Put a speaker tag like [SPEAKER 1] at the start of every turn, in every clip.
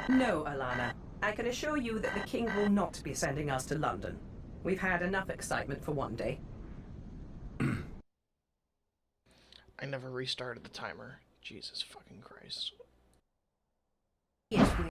[SPEAKER 1] No, Alana. I can assure you that the King will not be sending us to London. We've had enough excitement for one day.
[SPEAKER 2] I never restarted the timer. Jesus fucking Christ.
[SPEAKER 1] Yes, we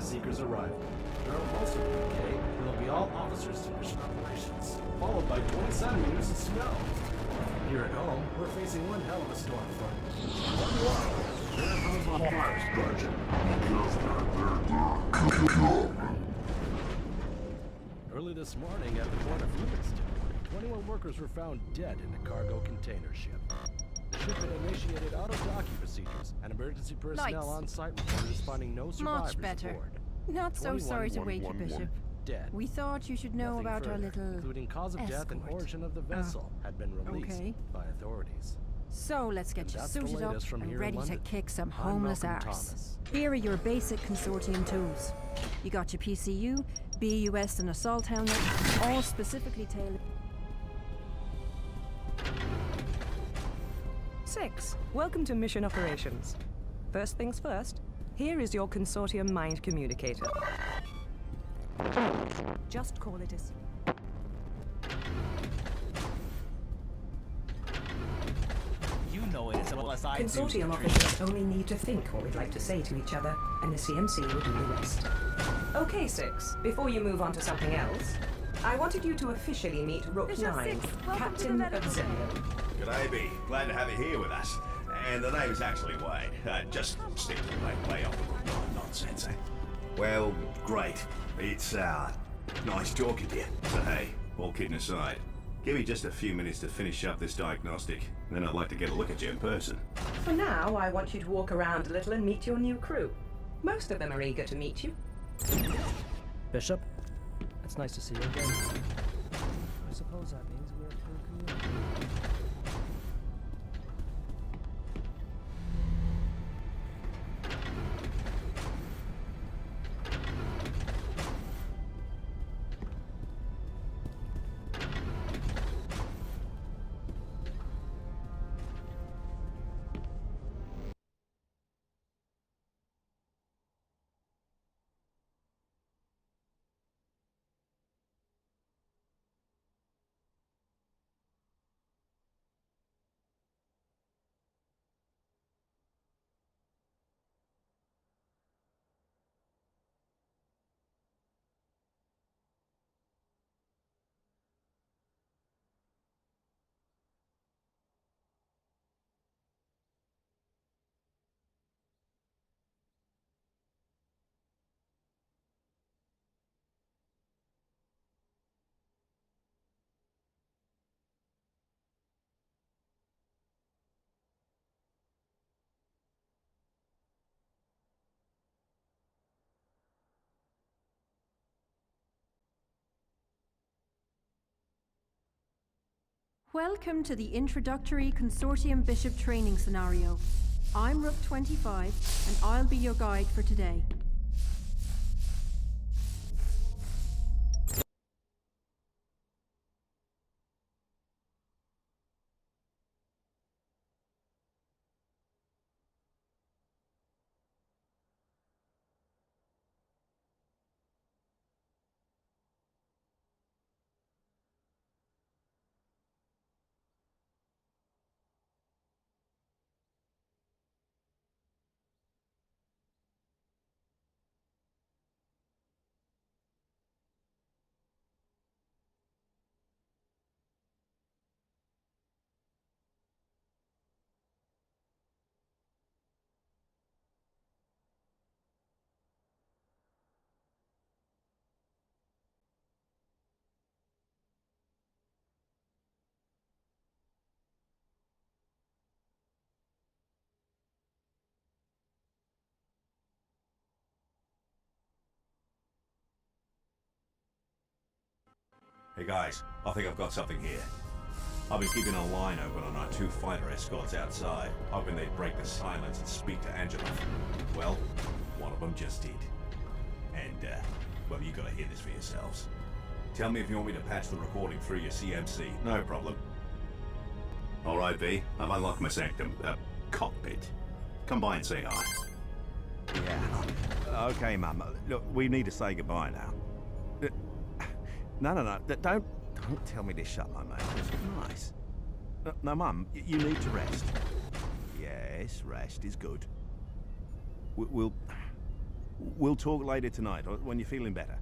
[SPEAKER 3] Seekers arrival. During most of the day, there will be all officers to mission operations, followed by 20 centimeters of snow. Here at home, we're facing one hell of a storm front. Early this morning at the port of Livingston, 21 workers were found dead in a cargo container ship. The ship had initiated auto-docking procedures, and emergency personnel on site reported finding no survivors aboard.
[SPEAKER 4] Not so sorry to wake you, Bishop.
[SPEAKER 3] Dead.
[SPEAKER 4] We thought you should know
[SPEAKER 3] Nothing
[SPEAKER 4] about
[SPEAKER 3] further,
[SPEAKER 4] our little
[SPEAKER 3] including cause of death and
[SPEAKER 4] escort.
[SPEAKER 3] origin of the vessel, had been released by authorities.
[SPEAKER 4] So let's get
[SPEAKER 3] And
[SPEAKER 4] you
[SPEAKER 3] that's the
[SPEAKER 4] suited up
[SPEAKER 3] latest from
[SPEAKER 4] and
[SPEAKER 3] here in
[SPEAKER 4] ready to
[SPEAKER 3] London.
[SPEAKER 4] kick some
[SPEAKER 3] I'm
[SPEAKER 4] homeless
[SPEAKER 3] Malcolm
[SPEAKER 4] arse.
[SPEAKER 3] Thomas.
[SPEAKER 4] Here are your basic Consortium tools. You got your PCU, BUS and assault helmet, all specifically tailored.
[SPEAKER 1] 6. Welcome to Mission Operations. First things first, here is your Consortium Mind Communicator. Just call it as...
[SPEAKER 5] You know it as well as I do.
[SPEAKER 1] Consortium officers only need to think what we'd like to say to each other, and the CMC will do the rest. Okay, 6. Before you move on to something else, I wanted you to officially meet Rook 9, Captain of Zillion.
[SPEAKER 6] G'day, B. Glad to have you here with us. And the name's actually Wade. Just stick to the way off the Rook 9 nonsense, eh? Well, great. It's, nice talking to you. So hey, all kidding aside, give me just a few minutes to finish up this diagnostic. Then I'd like to get a look at you in person.
[SPEAKER 1] For now, I want you to walk around a little and meet your new crew. Most of them are eager to meet you.
[SPEAKER 7] Bishop, it's nice to see you again. I suppose that means we're a full community.
[SPEAKER 4] Welcome to the introductory Consortium Bishop training scenario. I'm Rook 25, and I'll be your guide for today.
[SPEAKER 6] Hey guys, I think I've got something here. I've been keeping a line open on our 2 fighter escorts outside, hoping they'd break the silence and speak to Angela. Well, one of them just did. And, well, you gotta hear this for yourselves. Tell me if you want me to patch the recording through your CMC. No problem. Alright, V. I've unlocked my sanctum, cockpit. Come by and say hi. Yeah. Okay, Mum. Look, we need to say goodbye now. No. Don't tell me to shut my mouth. It's nice. No, Mum, you need to rest. Yes, rest is good. We'll talk later tonight, or when you're feeling better.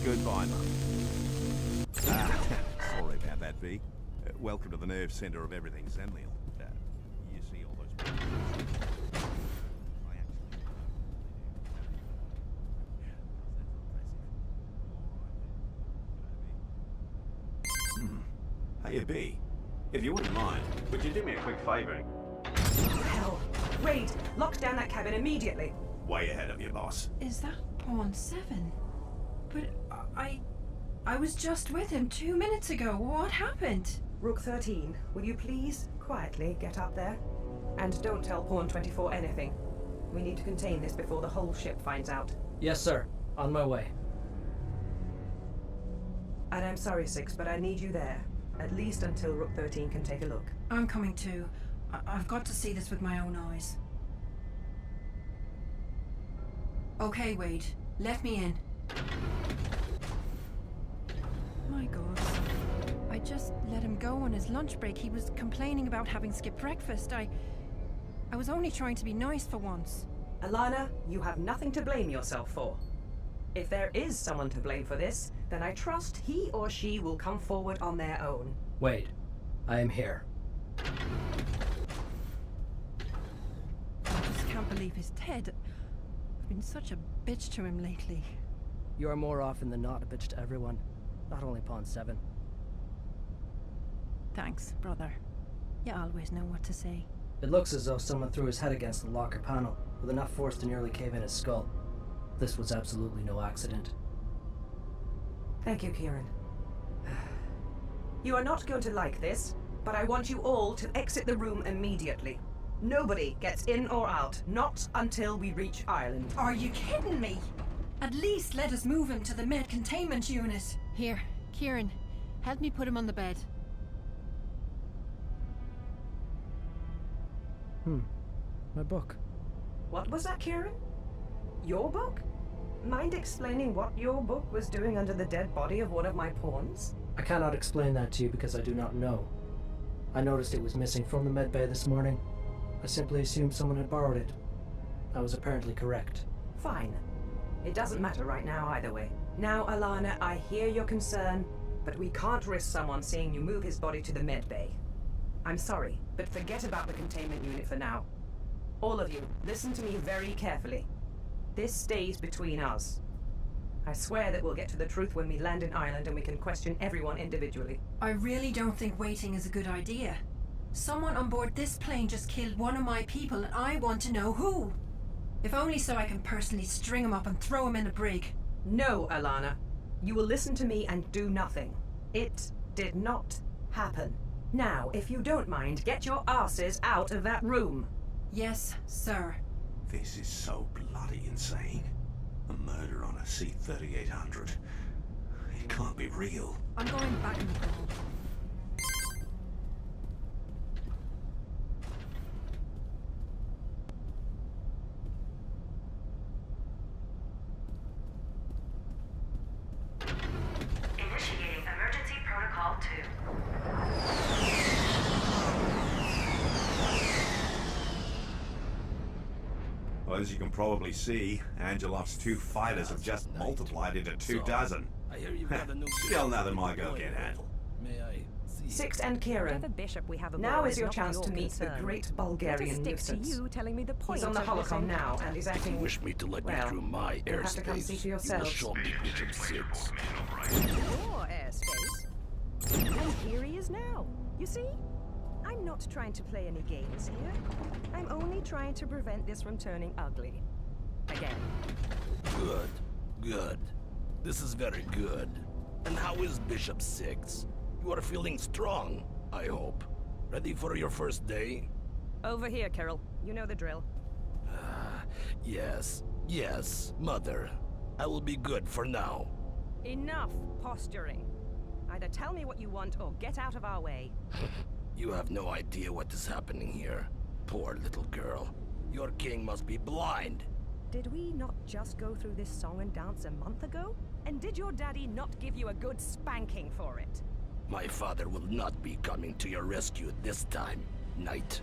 [SPEAKER 6] Goodbye, Mum. Sorry about that, V. Welcome to the nerve center of everything Zenlial. You see all those... Hey, B, if you wouldn't mind, would you do me a quick favor?
[SPEAKER 1] Hell. Wade, lock down that cabin immediately.
[SPEAKER 6] Way ahead of you, boss.
[SPEAKER 4] Is that Pawn 7? But I was just with him 2 minutes ago. What happened?
[SPEAKER 1] Rook 13, will you please quietly get up there? And don't tell Pawn 24 anything. We need to contain this before the whole ship finds out.
[SPEAKER 7] Yes, sir. On my way.
[SPEAKER 1] And I'm sorry, Six, but I need you there. At least until Rook 13 can take a look.
[SPEAKER 4] I'm coming too. I've got to see this with my own eyes. Okay, Wade. Let me in. My God. I just let him go on his lunch break. He was complaining about having skipped breakfast. I was only trying to be nice for once.
[SPEAKER 1] Alana, you have nothing to blame yourself for. If there is someone to blame for this, then I trust he or she will come forward on their own.
[SPEAKER 7] Wade, I am here.
[SPEAKER 4] I just can't believe he's dead. I've been such a bitch to him lately.
[SPEAKER 7] You are more often than not a bitch to everyone, not only Pawn 7.
[SPEAKER 4] Thanks, brother. You always know what to say.
[SPEAKER 7] It looks as though someone threw his head against the locker panel, with enough force to nearly cave in his skull. This was absolutely no accident.
[SPEAKER 1] Thank you, Kieran. You are not going to like this, but I want you all to exit the room immediately. Nobody gets in or out, not until we reach Ireland.
[SPEAKER 4] Are you kidding me? At least let us move him to the med containment unit.
[SPEAKER 8] Here, Kieran, help me put him on the bed.
[SPEAKER 7] My book.
[SPEAKER 1] What was that, Kieran? Your book? Mind explaining what your book was doing under the dead body of one of my pawns?
[SPEAKER 7] I cannot explain that to you because I do not know. I noticed it was missing from the medbay this morning. I simply assumed someone had borrowed it. I was apparently correct.
[SPEAKER 1] Fine. It doesn't matter right now either way. Now, Alana, I hear your concern, but we can't risk someone seeing you move his body to the medbay. I'm sorry, but forget about the containment unit for now. All of you, listen to me very carefully. This stays between us. I swear that we'll get to the truth when we land in Ireland and we can question everyone individually.
[SPEAKER 4] I really don't think waiting is a good idea. Someone on board this plane just killed one of my people and I want to know who. If only so I can personally string him up and throw him in a brig.
[SPEAKER 1] No, Alana. You will listen to me and do nothing. It did not happen. Now, if you don't mind, get your asses out of that room.
[SPEAKER 4] Yes, sir.
[SPEAKER 6] This is so bloody insane. A murder on a C-3800. It can't be real.
[SPEAKER 4] I'm going back in the call.
[SPEAKER 1] Initiating emergency protocol 2.
[SPEAKER 6] Well, as you can probably see, Angelov's 2 fighters have just multiplied into 24.
[SPEAKER 3] I hear you've got a new
[SPEAKER 6] Still nothing my girl can't handle.
[SPEAKER 3] May I see?
[SPEAKER 1] Six and Kieran.
[SPEAKER 9] Bishop we have
[SPEAKER 1] Now
[SPEAKER 9] aboard
[SPEAKER 1] is your
[SPEAKER 9] not
[SPEAKER 1] chance
[SPEAKER 9] your
[SPEAKER 1] to meet the
[SPEAKER 9] concern.
[SPEAKER 1] great
[SPEAKER 9] Let
[SPEAKER 1] Bulgarian
[SPEAKER 9] us stick to
[SPEAKER 1] nuisance.
[SPEAKER 9] you telling me the point
[SPEAKER 1] He's on the
[SPEAKER 9] of this
[SPEAKER 1] holocom now
[SPEAKER 9] encounter.
[SPEAKER 1] and is
[SPEAKER 3] If
[SPEAKER 1] acting...
[SPEAKER 3] you wish me to let
[SPEAKER 1] well,
[SPEAKER 3] you through my
[SPEAKER 1] you'll have to come see
[SPEAKER 3] airspace,
[SPEAKER 1] for
[SPEAKER 3] you will
[SPEAKER 1] yourselves.
[SPEAKER 3] show me Bishop 6.
[SPEAKER 9] Your airspace. And here he is now. You see? I'm not trying to play any games here. I'm only trying to prevent this from turning ugly. Again.
[SPEAKER 3] Good. Good. This is very good. And how is Bishop 6? You are feeling strong, I hope. Ready for your first day?
[SPEAKER 9] Over here, Carol. You know the drill.
[SPEAKER 3] Yes. Yes, Mother. I will be good for now.
[SPEAKER 9] Enough posturing. Either tell me what you want or get out of our way.
[SPEAKER 3] You have no idea what is happening here. Poor little girl. Your king must be blind.
[SPEAKER 9] Did we not just go through this song and dance a month ago? And did your daddy not give you a good spanking for it?
[SPEAKER 3] My father will not be coming to your rescue this time, Knight.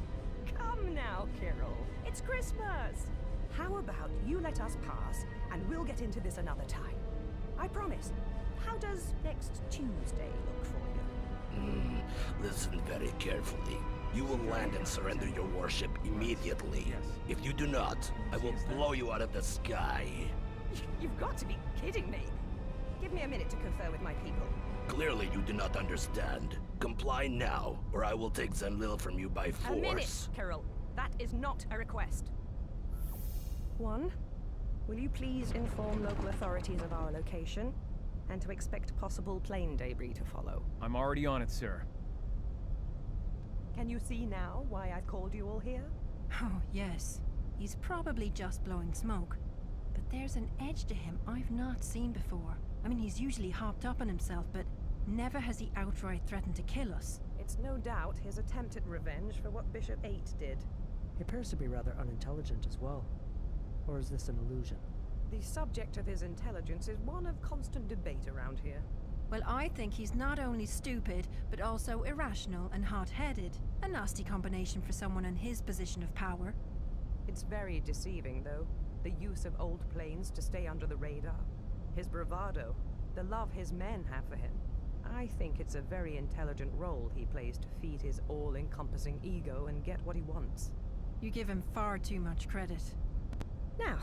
[SPEAKER 9] Come now, Carol. It's Christmas. How about you let us pass, and we'll get into this another time? I promise. How does next Tuesday look for you?
[SPEAKER 3] Listen very carefully. You will land and surrender your warship immediately. If you do not, I will blow you out of the sky.
[SPEAKER 9] You've got to be kidding me. Give me a minute to confer with my people.
[SPEAKER 3] Clearly you do not understand. Comply now, or I will take Zenlil from you by force.
[SPEAKER 9] A minute, Carol. That is not a request. 1. Will you please inform local authorities of our location, and to expect possible plane debris to follow?
[SPEAKER 10] I'm already on it, sir.
[SPEAKER 9] Can you see now why I've called you all here?
[SPEAKER 4] Oh, yes. He's probably just blowing smoke. But there's an edge to him I've not seen before. I mean, he's usually hopped up on himself, but never has he outright threatened to kill us.
[SPEAKER 9] It's no doubt his attempt at revenge for what Bishop 8 did.
[SPEAKER 7] He appears to be rather unintelligent as well. Or is this an illusion?
[SPEAKER 9] The subject of his intelligence is one of constant debate around here.
[SPEAKER 4] Well, I think he's not only stupid, but also irrational and hot-headed. A nasty combination for someone in his position of power.
[SPEAKER 9] It's very deceiving, though. The use of old planes to stay under the radar. His bravado. The love his men have for him. I think it's a very intelligent role he plays to feed his all-encompassing ego and get what he wants.
[SPEAKER 4] You give him far too much credit.
[SPEAKER 9] Now,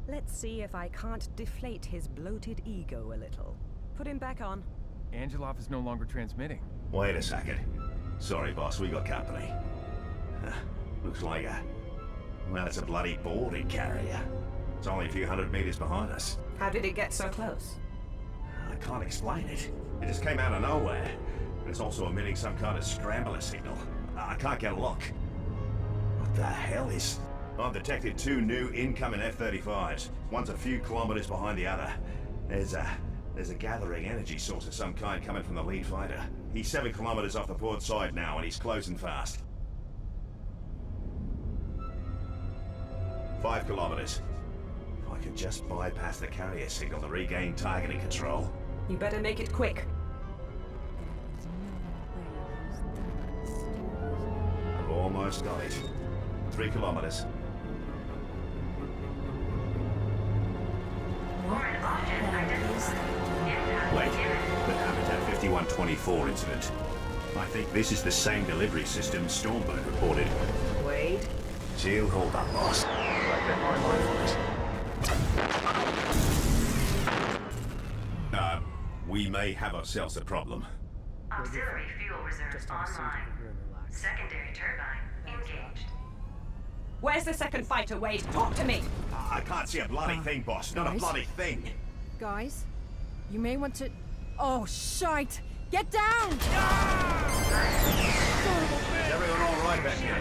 [SPEAKER 9] let's see if I can't deflate his bloated ego a little. Put him back on.
[SPEAKER 10] Angelov is no longer transmitting.
[SPEAKER 6] Wait a second. Sorry, boss, we got company. Looks like it's a bloody boarding carrier. It's only a few hundred meters behind us.
[SPEAKER 1] How did it get so close?
[SPEAKER 6] I can't explain it. It just came out of nowhere. And it's also emitting some kind of scrambler signal. I can't get a look. What the hell is... I've detected 2 new incoming F-35s. One's a few kilometers behind the other. There's a gathering energy source of some kind coming from the lead fighter. He's 7 kilometers off the port side now, and he's closing fast. 5 kilometers. If I could just bypass the carrier signal to regain targeting control.
[SPEAKER 1] You better make it quick.
[SPEAKER 6] I've almost got it. 3 kilometers. Wait, the Habitat 5124 incident. I think this is the same delivery system Stormbird reported.
[SPEAKER 1] Wade?
[SPEAKER 6] She'll hold up, boss. Right then, my mind. We may have ourselves a problem.
[SPEAKER 1] Auxiliary fuel reserves online. Secondary turbine engaged. Where's the second fighter, Wade? Talk to me!
[SPEAKER 6] I can't see a bloody thing, boss. Not a
[SPEAKER 8] guys?
[SPEAKER 6] bloody thing.
[SPEAKER 8] Guys, you may want to... Oh, shite! Get down!
[SPEAKER 6] Is everyone all right back here?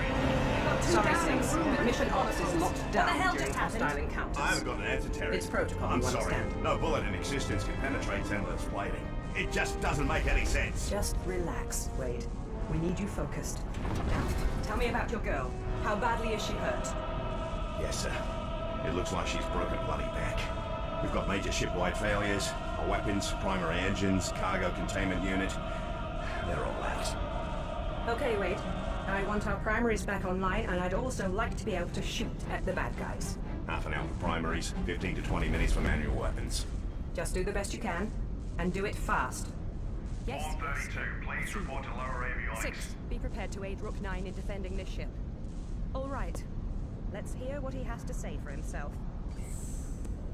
[SPEAKER 1] Sorry, Six, but Mission Ops is locked down
[SPEAKER 9] hell
[SPEAKER 1] during
[SPEAKER 9] just happened?
[SPEAKER 1] hostile encounters.
[SPEAKER 6] I haven't got an answer, Terry.
[SPEAKER 1] It's protocol,
[SPEAKER 6] I'm
[SPEAKER 1] you
[SPEAKER 6] sorry.
[SPEAKER 1] understand.
[SPEAKER 6] No bullet in existence can penetrate Zenlith's plating. It just doesn't make any sense.
[SPEAKER 1] Just relax, Wade. We need you focused. Now, tell me about your girl. How badly is she hurt?
[SPEAKER 6] Yes, sir. It looks like she's broken bloody back. We've got major ship-wide failures. Our weapons, primary engines, cargo containment unit. They're all out.
[SPEAKER 1] Okay, Wade. I want our primaries back online, and I'd also like to be able to shoot at the bad guys.
[SPEAKER 6] Half an hour for primaries, 15 to 20 minutes for manual weapons.
[SPEAKER 1] Just do the best you can, and do it fast.
[SPEAKER 9] Yes.
[SPEAKER 11] 132, please report to lower avionics.
[SPEAKER 9] 6, be prepared to aid Rook 9 in defending this ship. All right. Let's hear what he has to say for himself.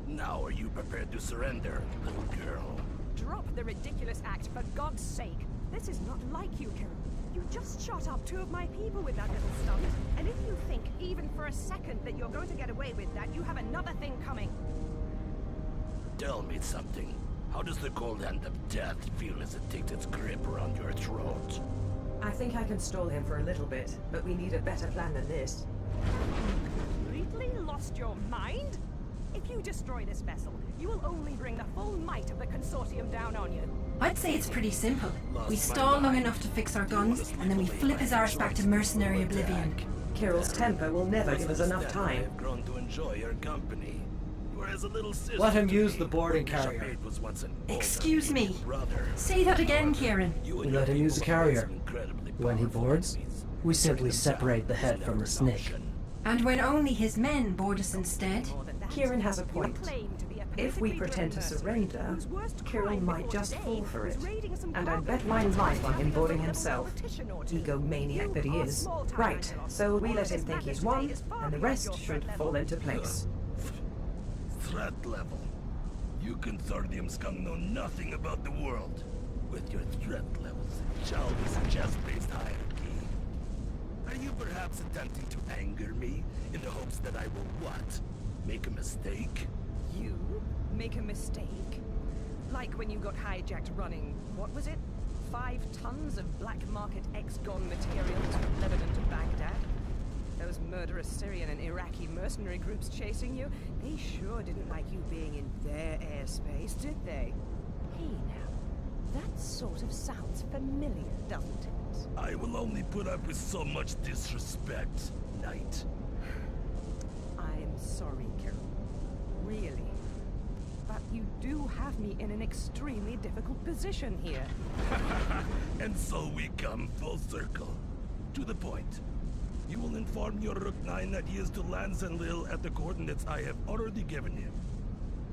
[SPEAKER 3] Now are you prepared to surrender, little girl?
[SPEAKER 9] Drop the ridiculous act, for God's sake. This is not like you, Karen. You just shot up 2 of my people with that little stunt. And if you think, even for a second, that you're going to get away with that, you have another thing coming.
[SPEAKER 3] Tell me something. How does the cold hand of death feel as it takes its grip around your throat?
[SPEAKER 1] I think I can stall him for a little bit, but we need a better plan than this.
[SPEAKER 9] Completely lost your mind? If you destroy this vessel, you will only bring the full might of the Consortium down on you.
[SPEAKER 4] I'd say it's pretty simple. We stall long enough to fix our guns, and then we flip his arse back to mercenary oblivion.
[SPEAKER 1] Kirill's temper will never give us enough time.
[SPEAKER 3] I've grown to enjoy your company. Whereas a little sister
[SPEAKER 7] Let him
[SPEAKER 3] to
[SPEAKER 7] use
[SPEAKER 3] me,
[SPEAKER 7] the boarding
[SPEAKER 3] Bishop
[SPEAKER 7] carrier.
[SPEAKER 3] Aid was once an older
[SPEAKER 4] Excuse me.
[SPEAKER 3] brother.
[SPEAKER 4] Say that again, Kieran.
[SPEAKER 3] You
[SPEAKER 7] We let him use the
[SPEAKER 3] people have
[SPEAKER 7] carrier.
[SPEAKER 3] some incredibly
[SPEAKER 7] When he
[SPEAKER 3] powerful
[SPEAKER 7] boards,
[SPEAKER 3] enemies.
[SPEAKER 7] we simply
[SPEAKER 3] Take them
[SPEAKER 7] separate
[SPEAKER 3] down.
[SPEAKER 7] the head
[SPEAKER 3] It's
[SPEAKER 7] from the
[SPEAKER 3] never an
[SPEAKER 7] snake.
[SPEAKER 3] option.
[SPEAKER 4] And when only his men board us instead.
[SPEAKER 9] More than that,
[SPEAKER 1] Kieran has a
[SPEAKER 9] you
[SPEAKER 1] point.
[SPEAKER 9] claim to be a
[SPEAKER 1] If we
[SPEAKER 9] politically
[SPEAKER 1] pretend to
[SPEAKER 9] driven
[SPEAKER 1] surrender,
[SPEAKER 9] mercenary whose worst
[SPEAKER 1] Kirill
[SPEAKER 9] crime
[SPEAKER 1] might
[SPEAKER 9] before
[SPEAKER 1] just
[SPEAKER 9] today
[SPEAKER 1] fall for
[SPEAKER 9] was
[SPEAKER 1] it.
[SPEAKER 9] raiding some
[SPEAKER 1] And I'd
[SPEAKER 9] cargo
[SPEAKER 1] bet my
[SPEAKER 9] containers
[SPEAKER 1] life on him
[SPEAKER 9] having a
[SPEAKER 1] boarding
[SPEAKER 9] little
[SPEAKER 1] himself.
[SPEAKER 9] politician or two.
[SPEAKER 1] Egomaniac that he
[SPEAKER 9] You are
[SPEAKER 1] is.
[SPEAKER 9] small time
[SPEAKER 1] Right,
[SPEAKER 9] Angelos.
[SPEAKER 1] so we
[SPEAKER 9] All
[SPEAKER 1] let
[SPEAKER 9] of
[SPEAKER 1] him
[SPEAKER 9] this
[SPEAKER 1] think he's
[SPEAKER 9] madness
[SPEAKER 1] won,
[SPEAKER 9] today is far
[SPEAKER 1] and the
[SPEAKER 9] beyond
[SPEAKER 1] rest
[SPEAKER 9] your
[SPEAKER 1] should
[SPEAKER 9] threat
[SPEAKER 1] fall
[SPEAKER 9] level.
[SPEAKER 1] into place.
[SPEAKER 3] Threat level. You Consortium scum know nothing about the world. With your threat levels, childish chess-based hierarchy. Are you perhaps attempting to anger me in the hopes that I will what? Make a mistake?
[SPEAKER 9] You make a mistake? Like when you got hijacked running, what was it? 5 tons of black market ex-gon material to Lebanon to Baghdad? Those murderous Syrian and Iraqi mercenary groups chasing you, they sure didn't like you being in their airspace, did they? Hey now, that sort of sounds familiar, doesn't it?
[SPEAKER 3] I will only put up with so much disrespect, Knight.
[SPEAKER 9] I'm sorry, Carol. Really. But you do have me in an extremely difficult position here.
[SPEAKER 3] And so we come full circle. To the point. You will inform your Rook 9 that he is to land Zenlil at the coordinates I have already given him.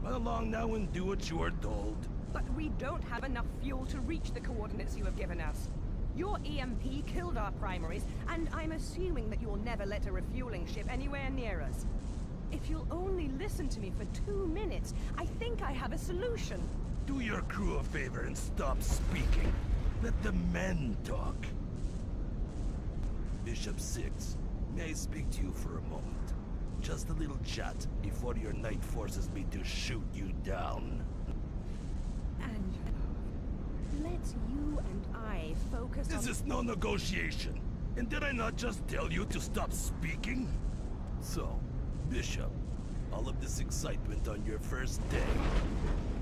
[SPEAKER 3] Run along now and do what you are told.
[SPEAKER 9] But we don't have enough fuel to reach the coordinates you have given us. Your EMP killed our primaries, and I'm assuming that you'll never let a refueling ship anywhere near us. If you'll only listen to me for 2 minutes, I think I have a solution.
[SPEAKER 3] Do your crew a favor and stop speaking. Let the men talk. Bishop 6, may I speak to you for a moment? Just a little chat before your knight forces me to shoot you down.
[SPEAKER 9] And let's you and I focus on...
[SPEAKER 3] This is no negotiation. And did I not just tell you to stop speaking? So, Bishop, all of this excitement on your first day,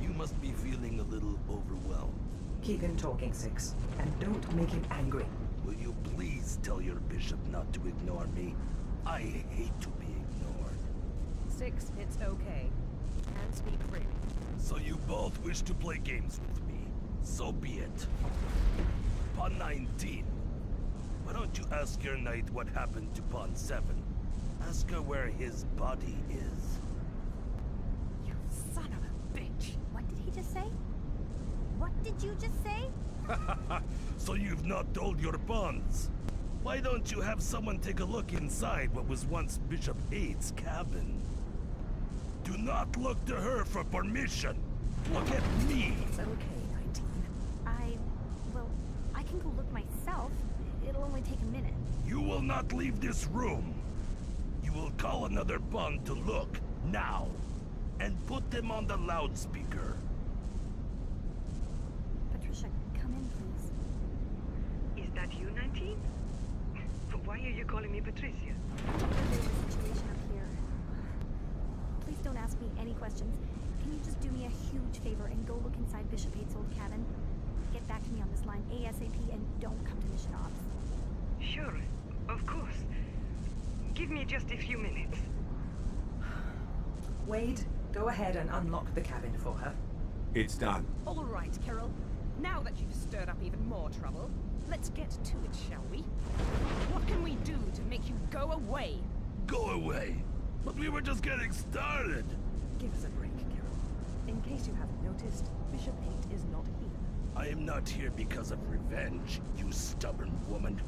[SPEAKER 3] you must be feeling a little overwhelmed.
[SPEAKER 1] Keep him talking, Six, and don't make him angry.
[SPEAKER 3] Will you please tell your bishop not to ignore me? I hate to be ignored.
[SPEAKER 9] 6, it's okay. Can't speak freely.
[SPEAKER 3] So you both wish to play games with me. So be it. Pawn 19. Why don't you ask your knight what happened to Pawn 7? Ask her where his body is.
[SPEAKER 9] You son of a bitch!
[SPEAKER 12] What did he just say? What did you just say?
[SPEAKER 3] So you've not told your pawns. Why don't you have someone take a look inside what was once Bishop 8's cabin? Do not look to her for permission. Look at me.
[SPEAKER 9] It's okay, 19.
[SPEAKER 12] Well, I can go look myself. It'll only take a minute.
[SPEAKER 3] You will not leave this room. You will call another pawn to look, now. And put them on the loudspeaker.
[SPEAKER 12] Patricia, come in, please.
[SPEAKER 13] That you, 19? Why are you calling me Patricia?
[SPEAKER 12] There's a situation up here. Please don't ask me any questions. Can you just do me a huge favor and go look inside Bishop 8's old cabin? Get back to me on this line ASAP and don't come to mission ops.
[SPEAKER 13] Sure, of course. Give me just a few minutes.
[SPEAKER 1] Wade, go ahead and unlock the cabin for her.
[SPEAKER 6] It's done.
[SPEAKER 9] All right, Carol. Now that you've stirred up even more trouble, let's get to it, shall we? What can we do to make you go away?
[SPEAKER 3] Go away? But we were just getting started.
[SPEAKER 9] Give us a break, Carol. In case you haven't noticed, Bishop 8 is not here.
[SPEAKER 3] I am not here because of revenge, you stubborn woman.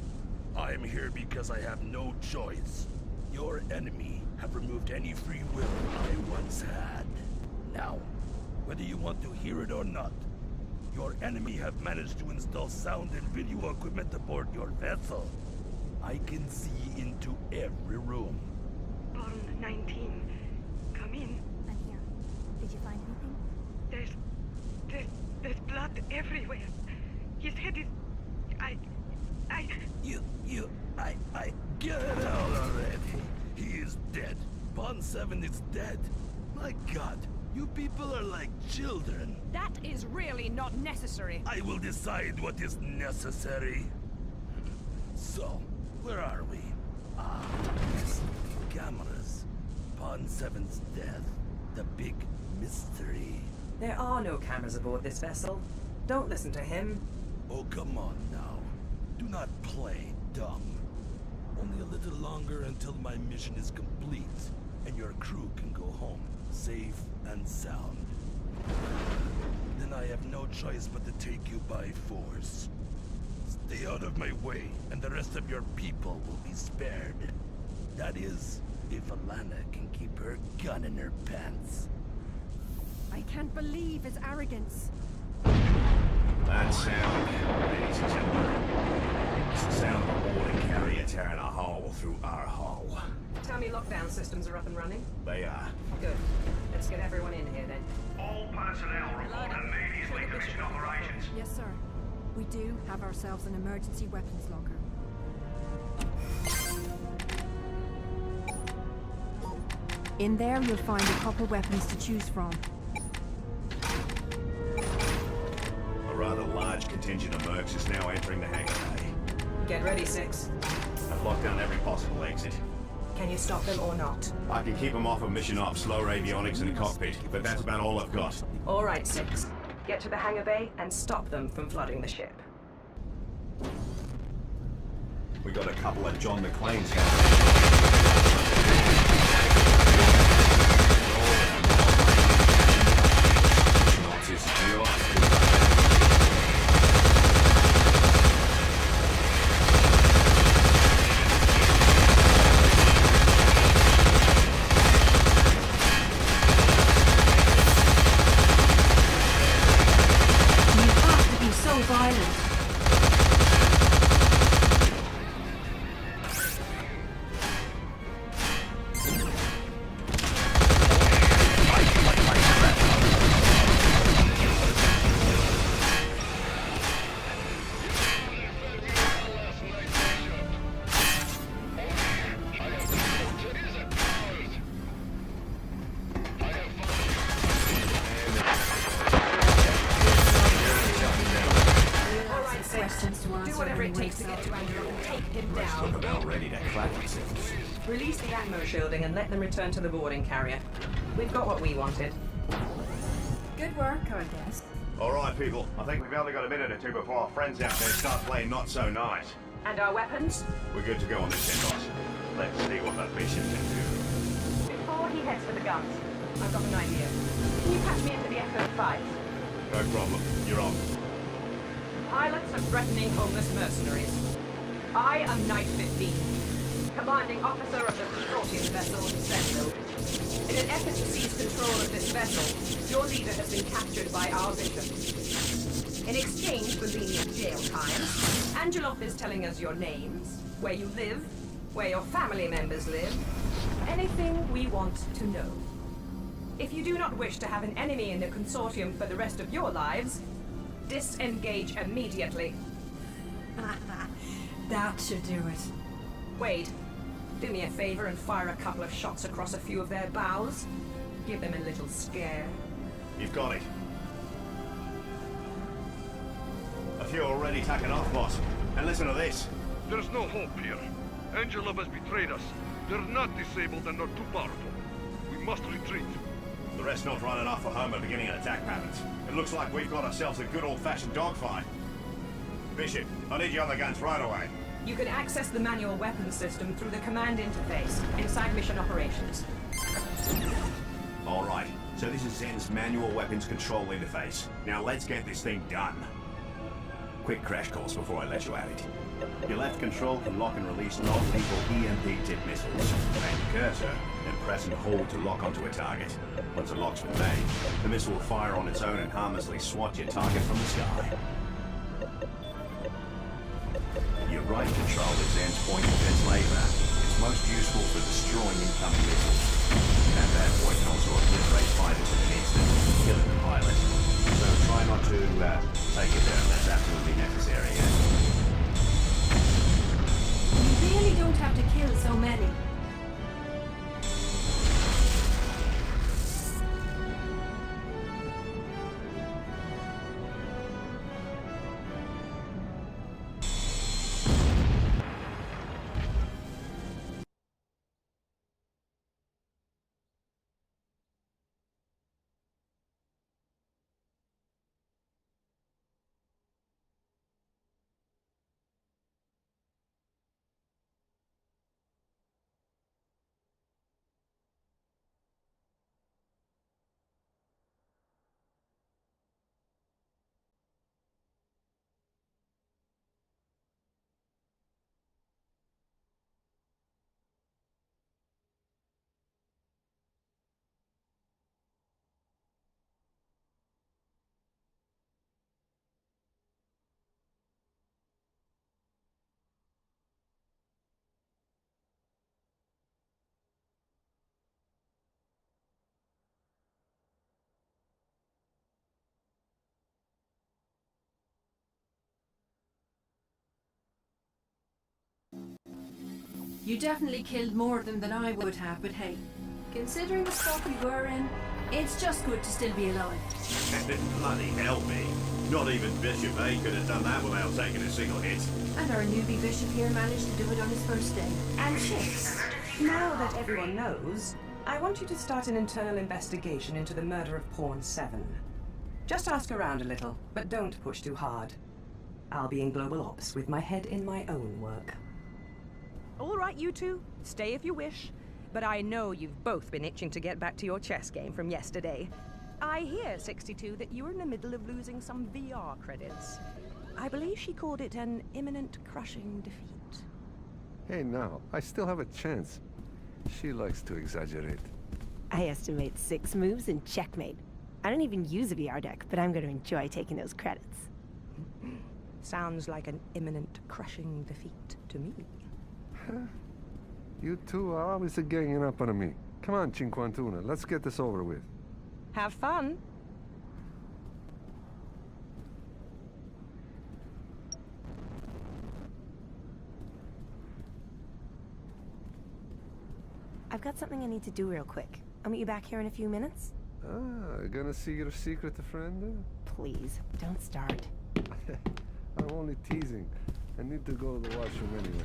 [SPEAKER 3] I am here because I have no choice. Your enemy have removed any free will I once had. Now, whether you want to hear it or not, your enemy have managed to install sound and video equipment aboard your vessel. I can see into every room.
[SPEAKER 13] Born 19. Come in.
[SPEAKER 12] I'm here. Did you find anything?
[SPEAKER 13] There's blood everywhere. His head is...
[SPEAKER 3] I get it out already. He is dead. Bond 7 is dead. My God, you people are like children.
[SPEAKER 9] That is really not necessary.
[SPEAKER 3] I will decide what is necessary. So, where are we? Ah, yes, cameras. Bond 7's death. The big mystery.
[SPEAKER 1] There are no cameras aboard this vessel. Don't listen to him.
[SPEAKER 3] Oh, come on now. Do not play dumb. Only a little longer until my mission is complete, and your crew can go home, safe and sound. Then I have no choice but to take you by force. Stay out of my way, and the rest of your people will be spared. That is, if Alana can keep her gun in her pants.
[SPEAKER 4] I can't believe his arrogance.
[SPEAKER 6] That sound, ladies and gentlemen, it's the sound of a boarding carrier tearing a hole through our hull.
[SPEAKER 1] Tell me lockdown systems are up and running?
[SPEAKER 6] They are.
[SPEAKER 1] Good. Let's get everyone in here then.
[SPEAKER 11] All personnel report immediately to mission operations.
[SPEAKER 4] Yes, sir. We do have ourselves an emergency weapons locker. In there, you'll find a couple weapons to choose from.
[SPEAKER 6] A rather large contingent of mercs is now entering the hangar bay.
[SPEAKER 1] Get ready, 6.
[SPEAKER 6] I've locked down every possible exit.
[SPEAKER 1] Can you stop them or not?
[SPEAKER 6] I can keep them off of mission ops, slow avionics in the cockpit, but that's about all I've got.
[SPEAKER 1] All right, 6. Get to the hangar bay and stop them from flooding the ship.
[SPEAKER 6] We got a couple of John McClane's guys.
[SPEAKER 1] Do whatever it takes to get to Angela and take him down.
[SPEAKER 6] Look about ready to clap themselves.
[SPEAKER 1] Release the Atmo shielding and let them return to the boarding carrier. We've got what we wanted.
[SPEAKER 4] Good work, I guess.
[SPEAKER 6] All right, people. I think we've only got a minute or two before our friends out there start playing not so nice.
[SPEAKER 1] And our weapons?
[SPEAKER 6] We're good to go on this end, boss. Let's see what that bishop can do.
[SPEAKER 1] Before he heads for the guns, I've got an idea. Can you patch me into the F-35?
[SPEAKER 6] No problem. You're on.
[SPEAKER 1] Pilots are threatening homeless mercenaries. I am Knight 15, commanding officer of the Consortium vessel Sentinel. In an effort to seize control of this vessel, your leader has been captured by our bishop. In exchange for lenient jail time, Angelov is telling us your names, where you live, where your family members live, anything we want to know. If you do not wish to have an enemy in the Consortium for the rest of your lives, disengage immediately.
[SPEAKER 4] That should do it.
[SPEAKER 1] Wade, do me a favor and fire a couple of shots across a few of their bows. Give them a little scare.
[SPEAKER 6] You've got it. A few already taken off, boss. And listen to this.
[SPEAKER 11] There's no hope here. Angelov has betrayed us. They're not disabled and not too powerful. We must retreat.
[SPEAKER 6] The rest not running off for home and beginning an attack patterns. It looks like we've got ourselves a good old-fashioned dogfight. Bishop, I need you on the guns right away.
[SPEAKER 1] You can access the manual weapons system through the command interface inside mission operations.
[SPEAKER 6] All right, so this is Zen's manual weapons control interface. Now let's get this thing done. Quick crash course before I let you at it. Your left control can lock and release non-lethal EMP tip missiles. And cursor, then press and hold to lock onto a target. Once a lock's been made, the missile will fire on its own and harmlessly swat your target from the sky. Your right control is Zen's point defense laser. It's most useful for destroying incoming missiles. That bad boy can also obliterate fighters in an instant, killing the pilot. So try not to take it down. That's absolutely necessary.
[SPEAKER 4] You really don't have to kill so many. You definitely killed more of them than I would have, but hey, considering the spot we were in, it's just good to still be alive.
[SPEAKER 6] And it bloody hell me. Not even Bishop A could have done that without taking a single hit.
[SPEAKER 4] And our newbie bishop here managed to do it on his first day.
[SPEAKER 1] And Chicks, now that everyone knows, I want you to start an internal investigation into the murder of Pawn 7. Just ask around a little, but don't push too hard. I'll be in Global Ops with my head in my own work.
[SPEAKER 9] All right, you two. Stay if you wish. But I know you've both been itching to get back to your chess game from yesterday. I hear, 62, that you were in the middle of losing some VR credits. I believe she called it an imminent crushing defeat.
[SPEAKER 14] Hey, now, I still have a chance. She likes to exaggerate.
[SPEAKER 15] I estimate 6 moves and checkmate. I don't even use a VR deck, but I'm going to enjoy taking those credits.
[SPEAKER 9] Sounds like an imminent crushing defeat to me.
[SPEAKER 14] You two are always ganging up on me. Come on, Cinquantuna, let's get this over with.
[SPEAKER 9] Have fun.
[SPEAKER 15] I've got something I need to do real quick. I'll meet you back here in a few minutes.
[SPEAKER 14] Ah, gonna see your secret friend?
[SPEAKER 15] Please, don't start.
[SPEAKER 14] I'm only teasing. I need to go to the washroom anyway.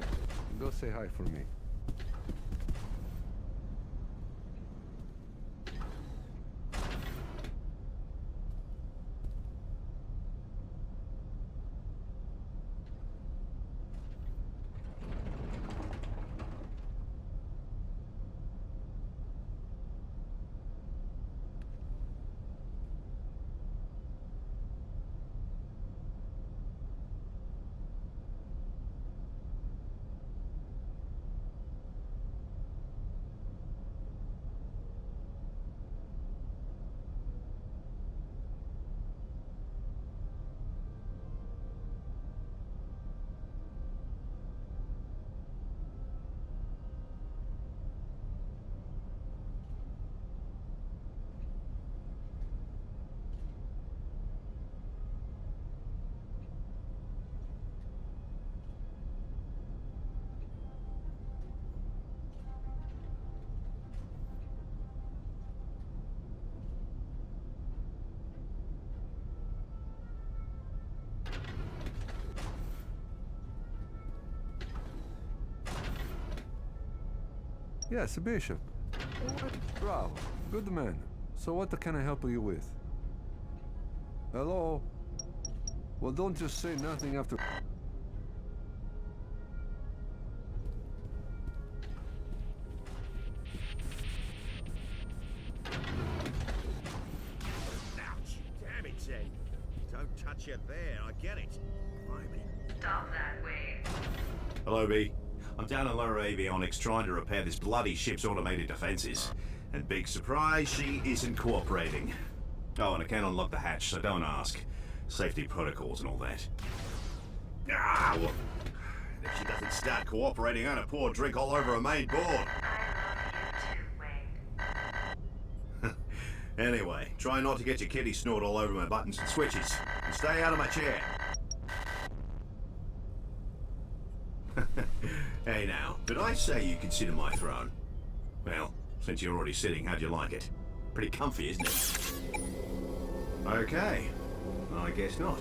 [SPEAKER 14] Go say hi for me. Yes, a bishop. Bravo. Good man. So what can I help you with? Hello? Well, don't just say nothing after...
[SPEAKER 6] Ouch! Damn it, Zen. Don't touch it there, I get it. Blimey.
[SPEAKER 1] Stop that, Wade.
[SPEAKER 6] Hello, B. I'm down in lower avionics trying to repair this bloody ship's automated defenses. And big surprise, she isn't cooperating. Oh, and I can't unlock the hatch, so don't ask. Safety protocols and all that. Ah, well, if she doesn't start cooperating, I'm gonna pour drink all over her main board. Anyway, try not to get your kitty snort all over my buttons and switches. And stay out of my chair. Hey now, did I say you consider my throne? Well, since you're already sitting, how'd you like it? Pretty comfy, isn't it? Okay. I guess not.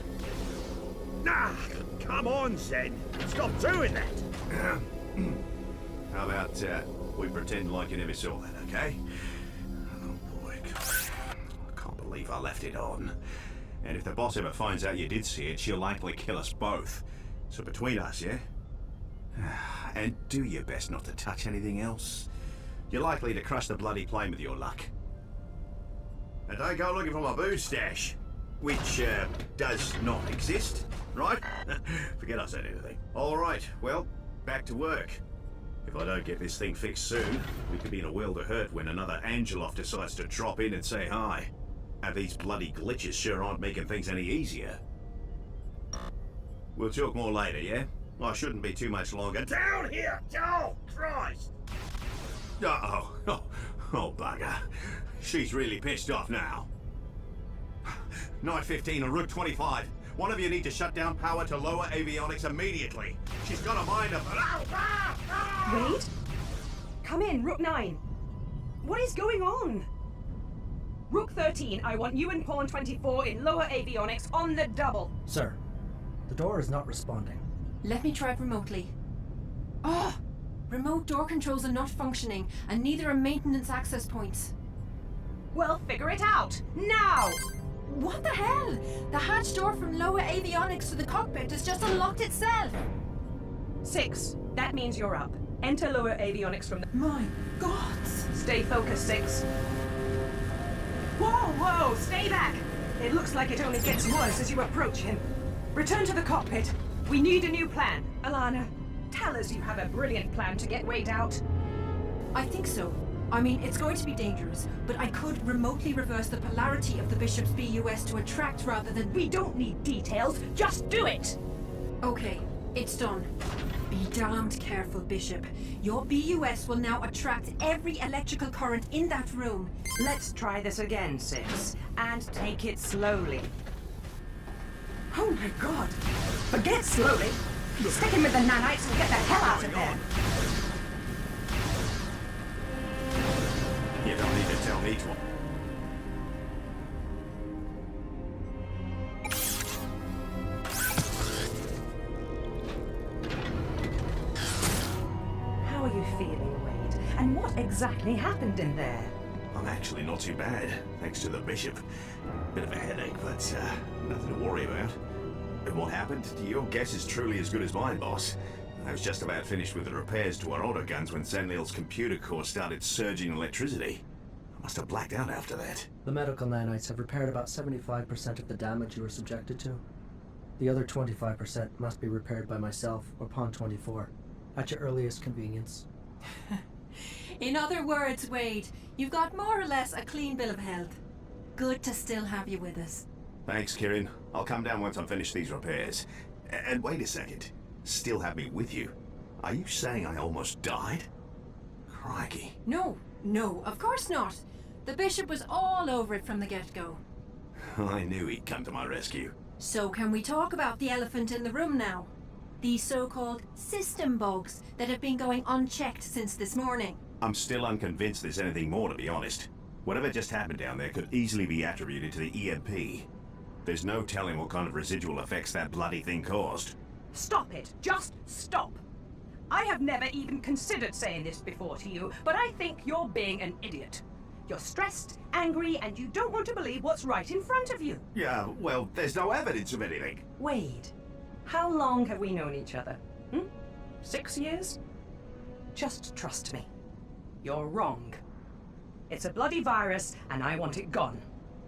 [SPEAKER 16] Nah, come on, Zed. Stop doing that.
[SPEAKER 6] How about we pretend like you never saw that, okay? Oh boy, God. I can't believe I left it on. And if the boss ever finds out you did see it, she'll likely kill us both. So between us, yeah? And do your best not to touch anything else. You're likely to crush the bloody plane with your luck. And don't go looking for my booze stash, which does not exist, right? Forget I said anything. All right, well, back to work. If I don't get this thing fixed soon, we could be in a world of hurt when another Angelov decides to drop in and say hi. And these bloody glitches sure aren't making things any easier. We'll talk more later, yeah? I shouldn't be too much longer.
[SPEAKER 16] Down here! Oh, Christ!
[SPEAKER 6] Oh, bugger. She's really pissed off now. Night 15 on Route 25. One of you need to shut down power to lower avionics immediately. She's got a mind of...
[SPEAKER 1] Wait! Come in, Rook 9. What is going on? Rook 13, I want you and Pawn 24 in lower avionics on the double.
[SPEAKER 7] Sir, the door is not responding.
[SPEAKER 4] Let me try it remotely. Oh! Remote door controls are not functioning, and neither are maintenance access points.
[SPEAKER 1] Well, figure it out! Now!
[SPEAKER 4] What the hell? The hatch door from lower avionics to the cockpit has just unlocked itself!
[SPEAKER 1] 6, that means you're up. Enter lower avionics from the...
[SPEAKER 4] My gods!
[SPEAKER 1] Stay focused, 6. Whoa, stay back! It looks like it only gets worse as you approach him. Return to the cockpit. We need a new plan. Alana, tell us you have a brilliant plan to get Wade out.
[SPEAKER 4] I think so. I mean, it's going to be dangerous, but I could remotely reverse the polarity of the Bishop's BUS to attract rather than...
[SPEAKER 1] We don't need details, just do it!
[SPEAKER 4] Okay, it's done. Be damned careful, Bishop. Your BUS will now attract every electrical current in that room.
[SPEAKER 1] Let's try this again, 6, and take it slowly. Oh my god! Forget slowly! Stick him with the nanites and get the hell out of there!
[SPEAKER 6] You don't need to tell me to...
[SPEAKER 1] How are you feeling, Wade? And what exactly happened in there?
[SPEAKER 6] I'm actually not too bad, thanks to the Bishop. Bit of a headache, but nothing to worry about. And what happened? Your guess is truly as good as mine, boss. I was just about finished with the repairs to our autoguns when Zenliel's computer core started surging electricity. I must have blacked out after that.
[SPEAKER 7] The medical nanites have repaired about 75% of the damage you were subjected to. The other 25% must be repaired by myself or Pawn 24, at your earliest convenience.
[SPEAKER 4] In other words, Wade, you've got more or less a clean bill of health. Good to still have you with us.
[SPEAKER 6] Thanks, Kieran. I'll come down once I'm finished these repairs. And wait a second. Still have me with you? Are you saying I almost died? Crikey.
[SPEAKER 4] No, of course not. The Bishop was all over it from the get-go.
[SPEAKER 6] I knew he'd come to my rescue.
[SPEAKER 4] So can we talk about the elephant in the room now? These so-called system bugs that have been going unchecked since this morning.
[SPEAKER 6] I'm still unconvinced there's anything more, to be honest. Whatever just happened down there could easily be attributed to the EMP. There's no telling what kind of residual effects that bloody thing caused.
[SPEAKER 1] Stop it! Just stop! I have never even considered saying this before to you, but I think you're being an idiot. You're stressed, angry, and you don't want to believe what's right in front of you.
[SPEAKER 6] Yeah, well, there's no evidence of anything.
[SPEAKER 1] Wade, how long have we known each other? 6 years? Just trust me. You're wrong. It's a bloody virus, and I want it gone.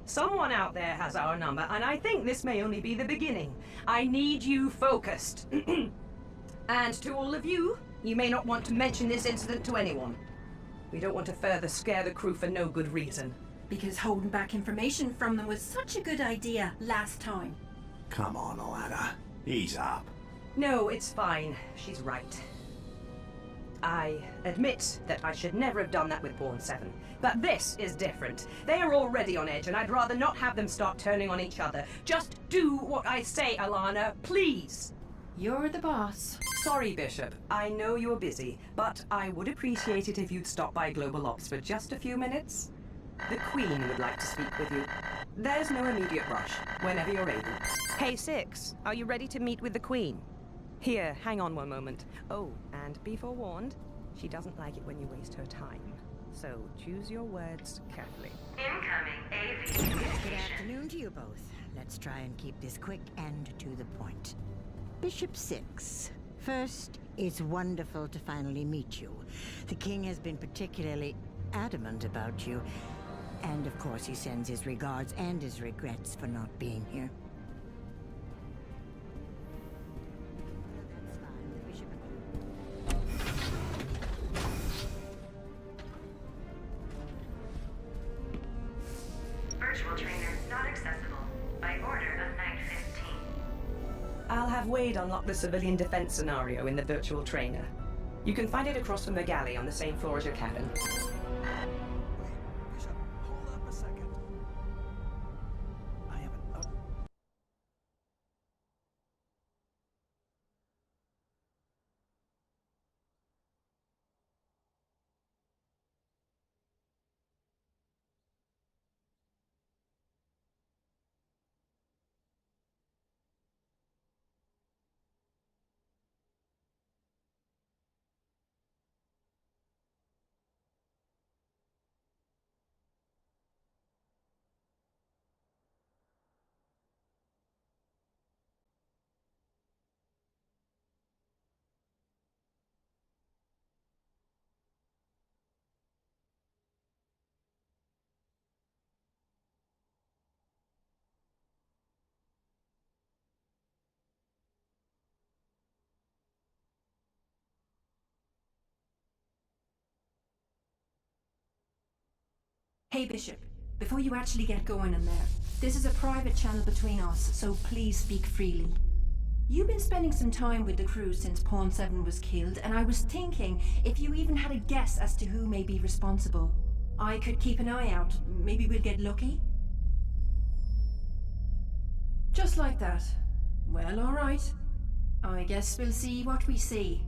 [SPEAKER 1] Someone out there has our number, and I think this may only be the beginning. I need you focused. And to all of you, you may not want to mention this incident to anyone. We don't want to further scare the crew for no good reason.
[SPEAKER 4] Because holding back information from them was such a good idea last time.
[SPEAKER 6] Come on, Alana. Ease up.
[SPEAKER 1] No, it's fine. She's right. I admit that I should never have done that with Pawn 7. But this is different. They are already on edge, and I'd rather not have them start turning on each other. Just do what I say, Alana, please.
[SPEAKER 4] You're the boss.
[SPEAKER 1] Sorry, Bishop. I know you're busy, but I would appreciate it if you'd stop by Global Ops for just a few minutes. The Queen would like to speak with you. There's no immediate rush, whenever you're able. Hey, 6, are you ready to meet with the Queen? Here, hang on one moment. Oh, and be forewarned, she doesn't like it when you waste her time. So choose your words carefully.
[SPEAKER 17] Incoming AV communication. Good afternoon to you both. Let's try and keep this quick and to the point. Bishop 6. First, it's wonderful to finally meet you. The king has been particularly adamant about you. And of course he sends his regards and his regrets for not being here. That's fine. The bishop... Virtual trainer not accessible by order of Night 15.
[SPEAKER 1] I'll have Wade unlock the civilian defense scenario in the virtual trainer. You can find it across from the galley on the same floor as your cabin.
[SPEAKER 3] Bishop, hold up a second. I have an up.
[SPEAKER 4] Hey, Bishop, before you actually get going in there, this is a private channel between us, so please speak freely. You've been spending some time with the crew since Pawn 7 was killed, and I was thinking if you even had a guess as to who may be responsible. I could keep an eye out. Maybe we'll get lucky? Just like that. Well, all right. I guess we'll see what we see.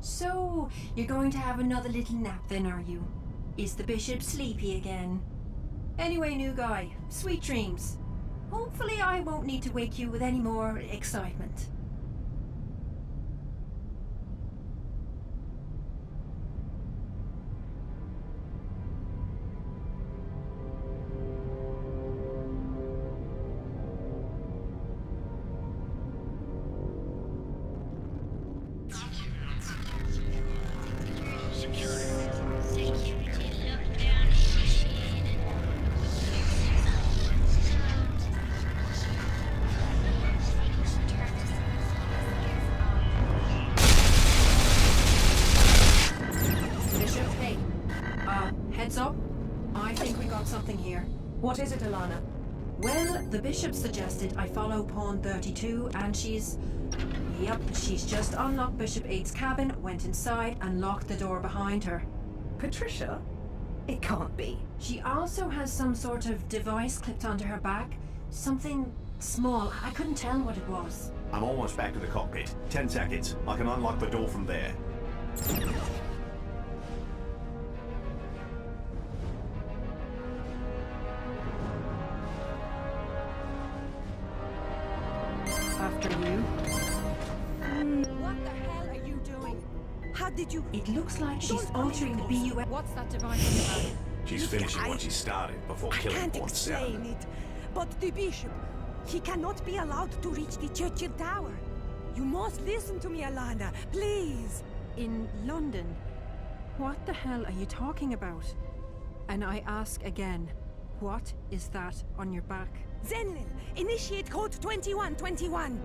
[SPEAKER 4] So, you're going to have another little nap then, are you? Is the bishop sleepy again? Anyway, new guy, sweet dreams. Hopefully I won't need to wake you with any more excitement.
[SPEAKER 1] What is it, Alana?
[SPEAKER 4] Well, the bishop suggested I follow pawn 32, and she's... Yep, she's just unlocked Bishop 8's cabin, went inside, and locked the door behind her.
[SPEAKER 1] Patricia? It can't be.
[SPEAKER 4] She also has some sort of device clipped onto her back. Something small. I couldn't tell what it was.
[SPEAKER 6] I'm almost back to the cockpit. 10 seconds. I can unlock the door from there.
[SPEAKER 4] After you.
[SPEAKER 8] What the hell are you doing? How did you...
[SPEAKER 4] It looks like she's altering the BUS.
[SPEAKER 8] What's that device about?
[SPEAKER 6] She's finishing what she started before killing
[SPEAKER 13] I can't
[SPEAKER 6] Pawn 7.
[SPEAKER 13] explain it, but the bishop, he cannot be allowed to reach the Churchill Tower. You must listen to me, Alana, please.
[SPEAKER 4] In London? What the hell are you talking about? And I ask again, what is that on your back?
[SPEAKER 13] Zenlil, initiate code 2121.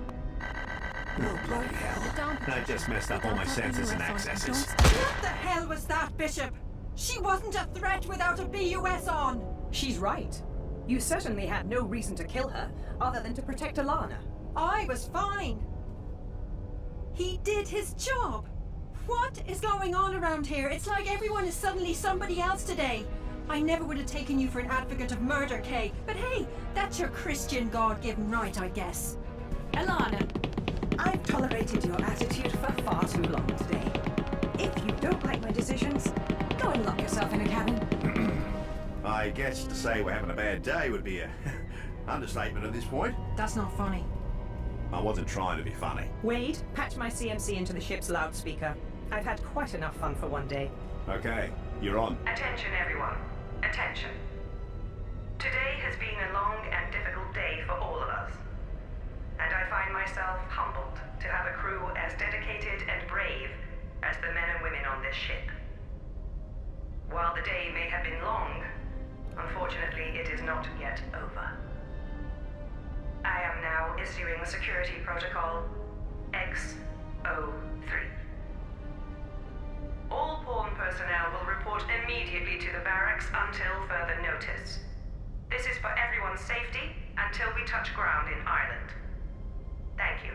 [SPEAKER 6] Oh, bloody hell. I just messed up all my sensors and accesses.
[SPEAKER 4] What the hell was that, Bishop? She wasn't a threat without a BUS on!
[SPEAKER 1] She's right. You certainly had no reason to kill her, other than to protect Alana.
[SPEAKER 4] I was fine. He did his job. What is going on around here? It's like everyone is suddenly somebody else today. I never would have taken you for an advocate of murder, Kay. But hey, that's your Christian God-given right, I guess.
[SPEAKER 1] Alana, I've tolerated your attitude for far too long today. If you don't like my decisions, go and lock yourself in a cabin.
[SPEAKER 6] I guess to say we're having a bad day would be a understatement at this point.
[SPEAKER 4] That's not funny.
[SPEAKER 6] I wasn't trying to be funny.
[SPEAKER 1] Wade, patch my CMC into the ship's loudspeaker. I've had quite enough fun for one day.
[SPEAKER 6] Okay, you're on.
[SPEAKER 18] Attention, everyone. Attention. Today has been a long and difficult day for all of us. And I find myself humbled to have a crew as dedicated and brave as the men and women on this ship. While the day may have been long, unfortunately it is not yet over. I am now issuing the security protocol X-03. All pawn personnel will report immediately to the barracks until further notice. This is for everyone's safety until we touch ground in Ireland. Thank you.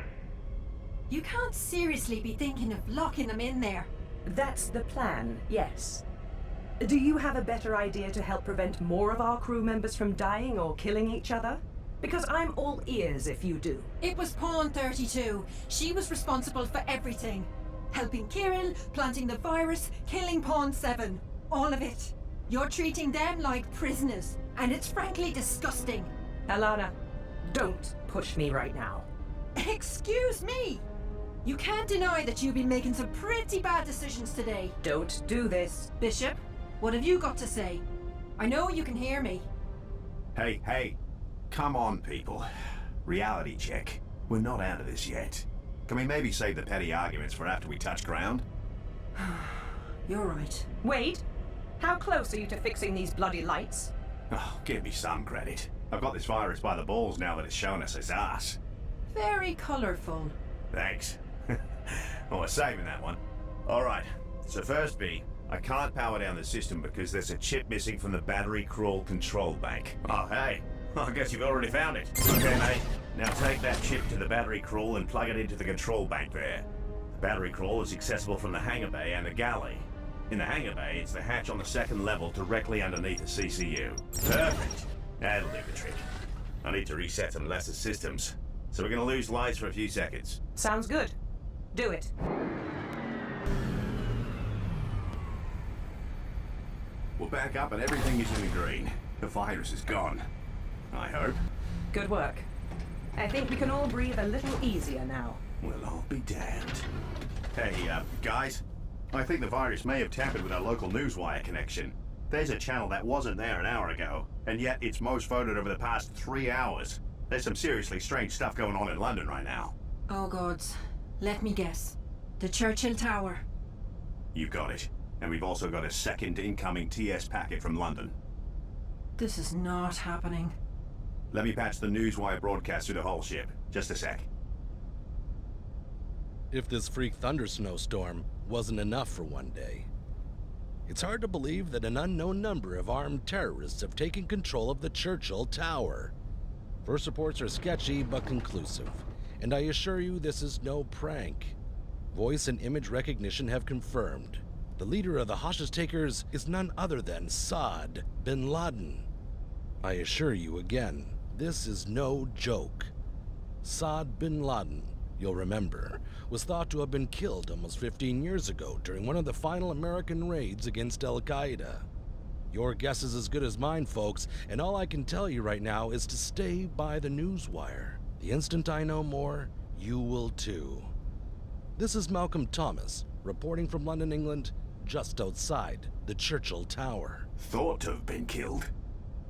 [SPEAKER 4] You can't seriously be thinking of locking them in there.
[SPEAKER 1] That's the plan, yes. Do you have a better idea to help prevent more of our crew members from dying or killing each other? Because I'm all ears if you do.
[SPEAKER 4] It was Pawn 32. She was responsible for everything. Helping Kirill, planting the virus, killing Pawn 7. All of it. You're treating them like prisoners, and it's frankly disgusting.
[SPEAKER 1] Alana, don't push me right now.
[SPEAKER 4] Excuse me! You can't deny that you've been making some pretty bad decisions today.
[SPEAKER 1] Don't do this.
[SPEAKER 4] Bishop, what have you got to say? I know you can hear me.
[SPEAKER 6] Hey. Come on, people. Reality check. We're not out of this yet. Can we maybe save the petty arguments for after we touch ground?
[SPEAKER 4] You're right.
[SPEAKER 1] Wade, how close are you to fixing these bloody lights?
[SPEAKER 6] Oh, give me some credit. I've got this virus by the balls now that it's shown us its ass.
[SPEAKER 4] Very colourful.
[SPEAKER 6] Thanks. Oh, we're saving that one. Alright, so first B, I can't power down the system because there's a chip missing from the battery crawl control bank. Oh, hey. I guess you've already found it. Okay, mate. Now take that chip to the battery crawl and plug it into the control bank there. The battery crawl is accessible from the hangar bay and the galley. In the hangar bay, it's the hatch on the second level directly underneath the CCU. Perfect. That'll do the trick. I need to reset some lesser systems, so we're gonna lose lights for a few seconds.
[SPEAKER 1] Sounds good. Do it.
[SPEAKER 6] We're back up and everything is in the green. The virus is gone. I hope.
[SPEAKER 1] Good work. I think we can all breathe a little easier now.
[SPEAKER 6] Well, I'll be damned. Hey, guys. I think the virus may have tampered with our local newswire connection. There's a channel that wasn't there an hour ago, and yet it's most voted over the past 3 hours. There's some seriously strange stuff going on in London right now.
[SPEAKER 4] Oh gods. Let me guess. The Churchill Tower.
[SPEAKER 6] You got it. And we've also got a second incoming TS packet from London.
[SPEAKER 4] This is not happening.
[SPEAKER 6] Let me patch the newswire broadcast through the whole ship. Just a sec.
[SPEAKER 3] If this freak thunder snowstorm wasn't enough for one day, It's hard to believe that an unknown number of armed terrorists have taken control of the Churchill Tower. First reports are sketchy but conclusive, and I assure you this is no prank. Voice and image recognition have confirmed. The leader of the hostage takers is none other than Saad bin Laden. I assure you again, this is no joke. Saad bin Laden, you'll remember, was thought to have been killed almost 15 years ago during one of the final American raids against Al-Qaeda. Your guess is as good as mine, folks, and all I can tell you right now is to stay by the newswire. The instant I know more, you will too. This is Malcolm Thomas, reporting from London, England, just outside the Churchill Tower.
[SPEAKER 6] Thought to have been killed.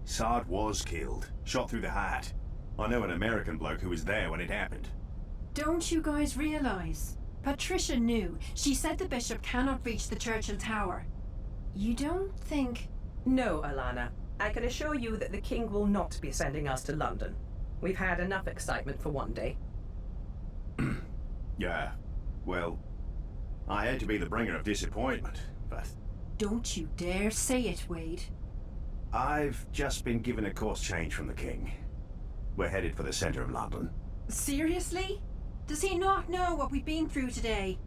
[SPEAKER 6] Saad was killed, shot through the heart. I know an American bloke who was there when it happened.
[SPEAKER 4] Don't you guys realize? Patricia knew. She said the bishop cannot reach the Churchill Tower. You don't think...
[SPEAKER 1] No, Alana. I can assure you that the king will not be sending us to London. We've had enough excitement for one day.
[SPEAKER 6] Yeah, well, I hate to be the bringer of disappointment, but...
[SPEAKER 4] Don't you dare say it, Wade.
[SPEAKER 6] I've just been given a course change from the king. We're headed for the center of London.
[SPEAKER 4] Seriously? Does he not know what we've been through today?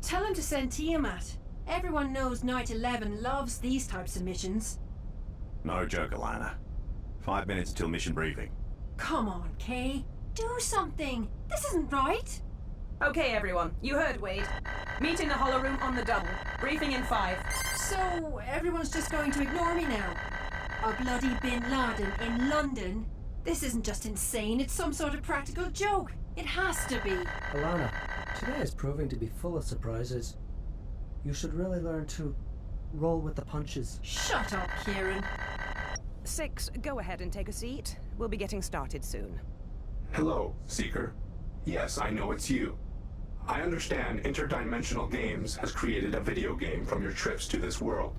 [SPEAKER 4] Tell him to send Tiamat. Everyone knows Night 11 loves these types of missions.
[SPEAKER 6] No joke, Alana. 5 minutes till mission briefing.
[SPEAKER 4] Come on, Kay. Do something. This isn't right.
[SPEAKER 1] Okay, everyone. You heard Wade. Meet in the hollow room on the double. Briefing in 5.
[SPEAKER 4] So, everyone's just going to ignore me now? A bloody bin Laden in London? This isn't just insane, it's some sort of practical joke. It has to be.
[SPEAKER 7] Alana, today is proving to be full of surprises. You should really learn to roll with the punches.
[SPEAKER 4] Shut up, Kieran.
[SPEAKER 9] 6, go ahead and take a seat. We'll be getting started soon.
[SPEAKER 19] Hello, Seeker. Yes, I know it's you. I understand Interdimensional Games has created a video game from your trips to this world,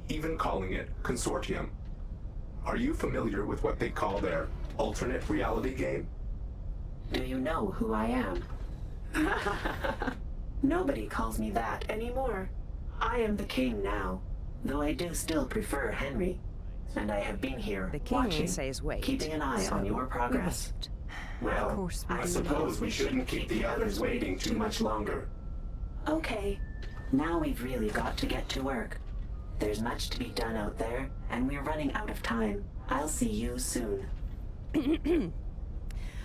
[SPEAKER 19] even calling it Consortium. Are you familiar with what they call their alternate reality game?
[SPEAKER 20] Do you know who I am? Nobody calls me that anymore. I am the king now, though I do still prefer Henry. And I have been here
[SPEAKER 9] the king
[SPEAKER 20] watching,
[SPEAKER 9] says wait,
[SPEAKER 20] keeping an eye on your progress.
[SPEAKER 19] Well, I suppose we shouldn't keep the others waiting too much longer.
[SPEAKER 20] Okay, now we've really got to get to work. There's much to be done out there, and we're running out of time. I'll see you soon.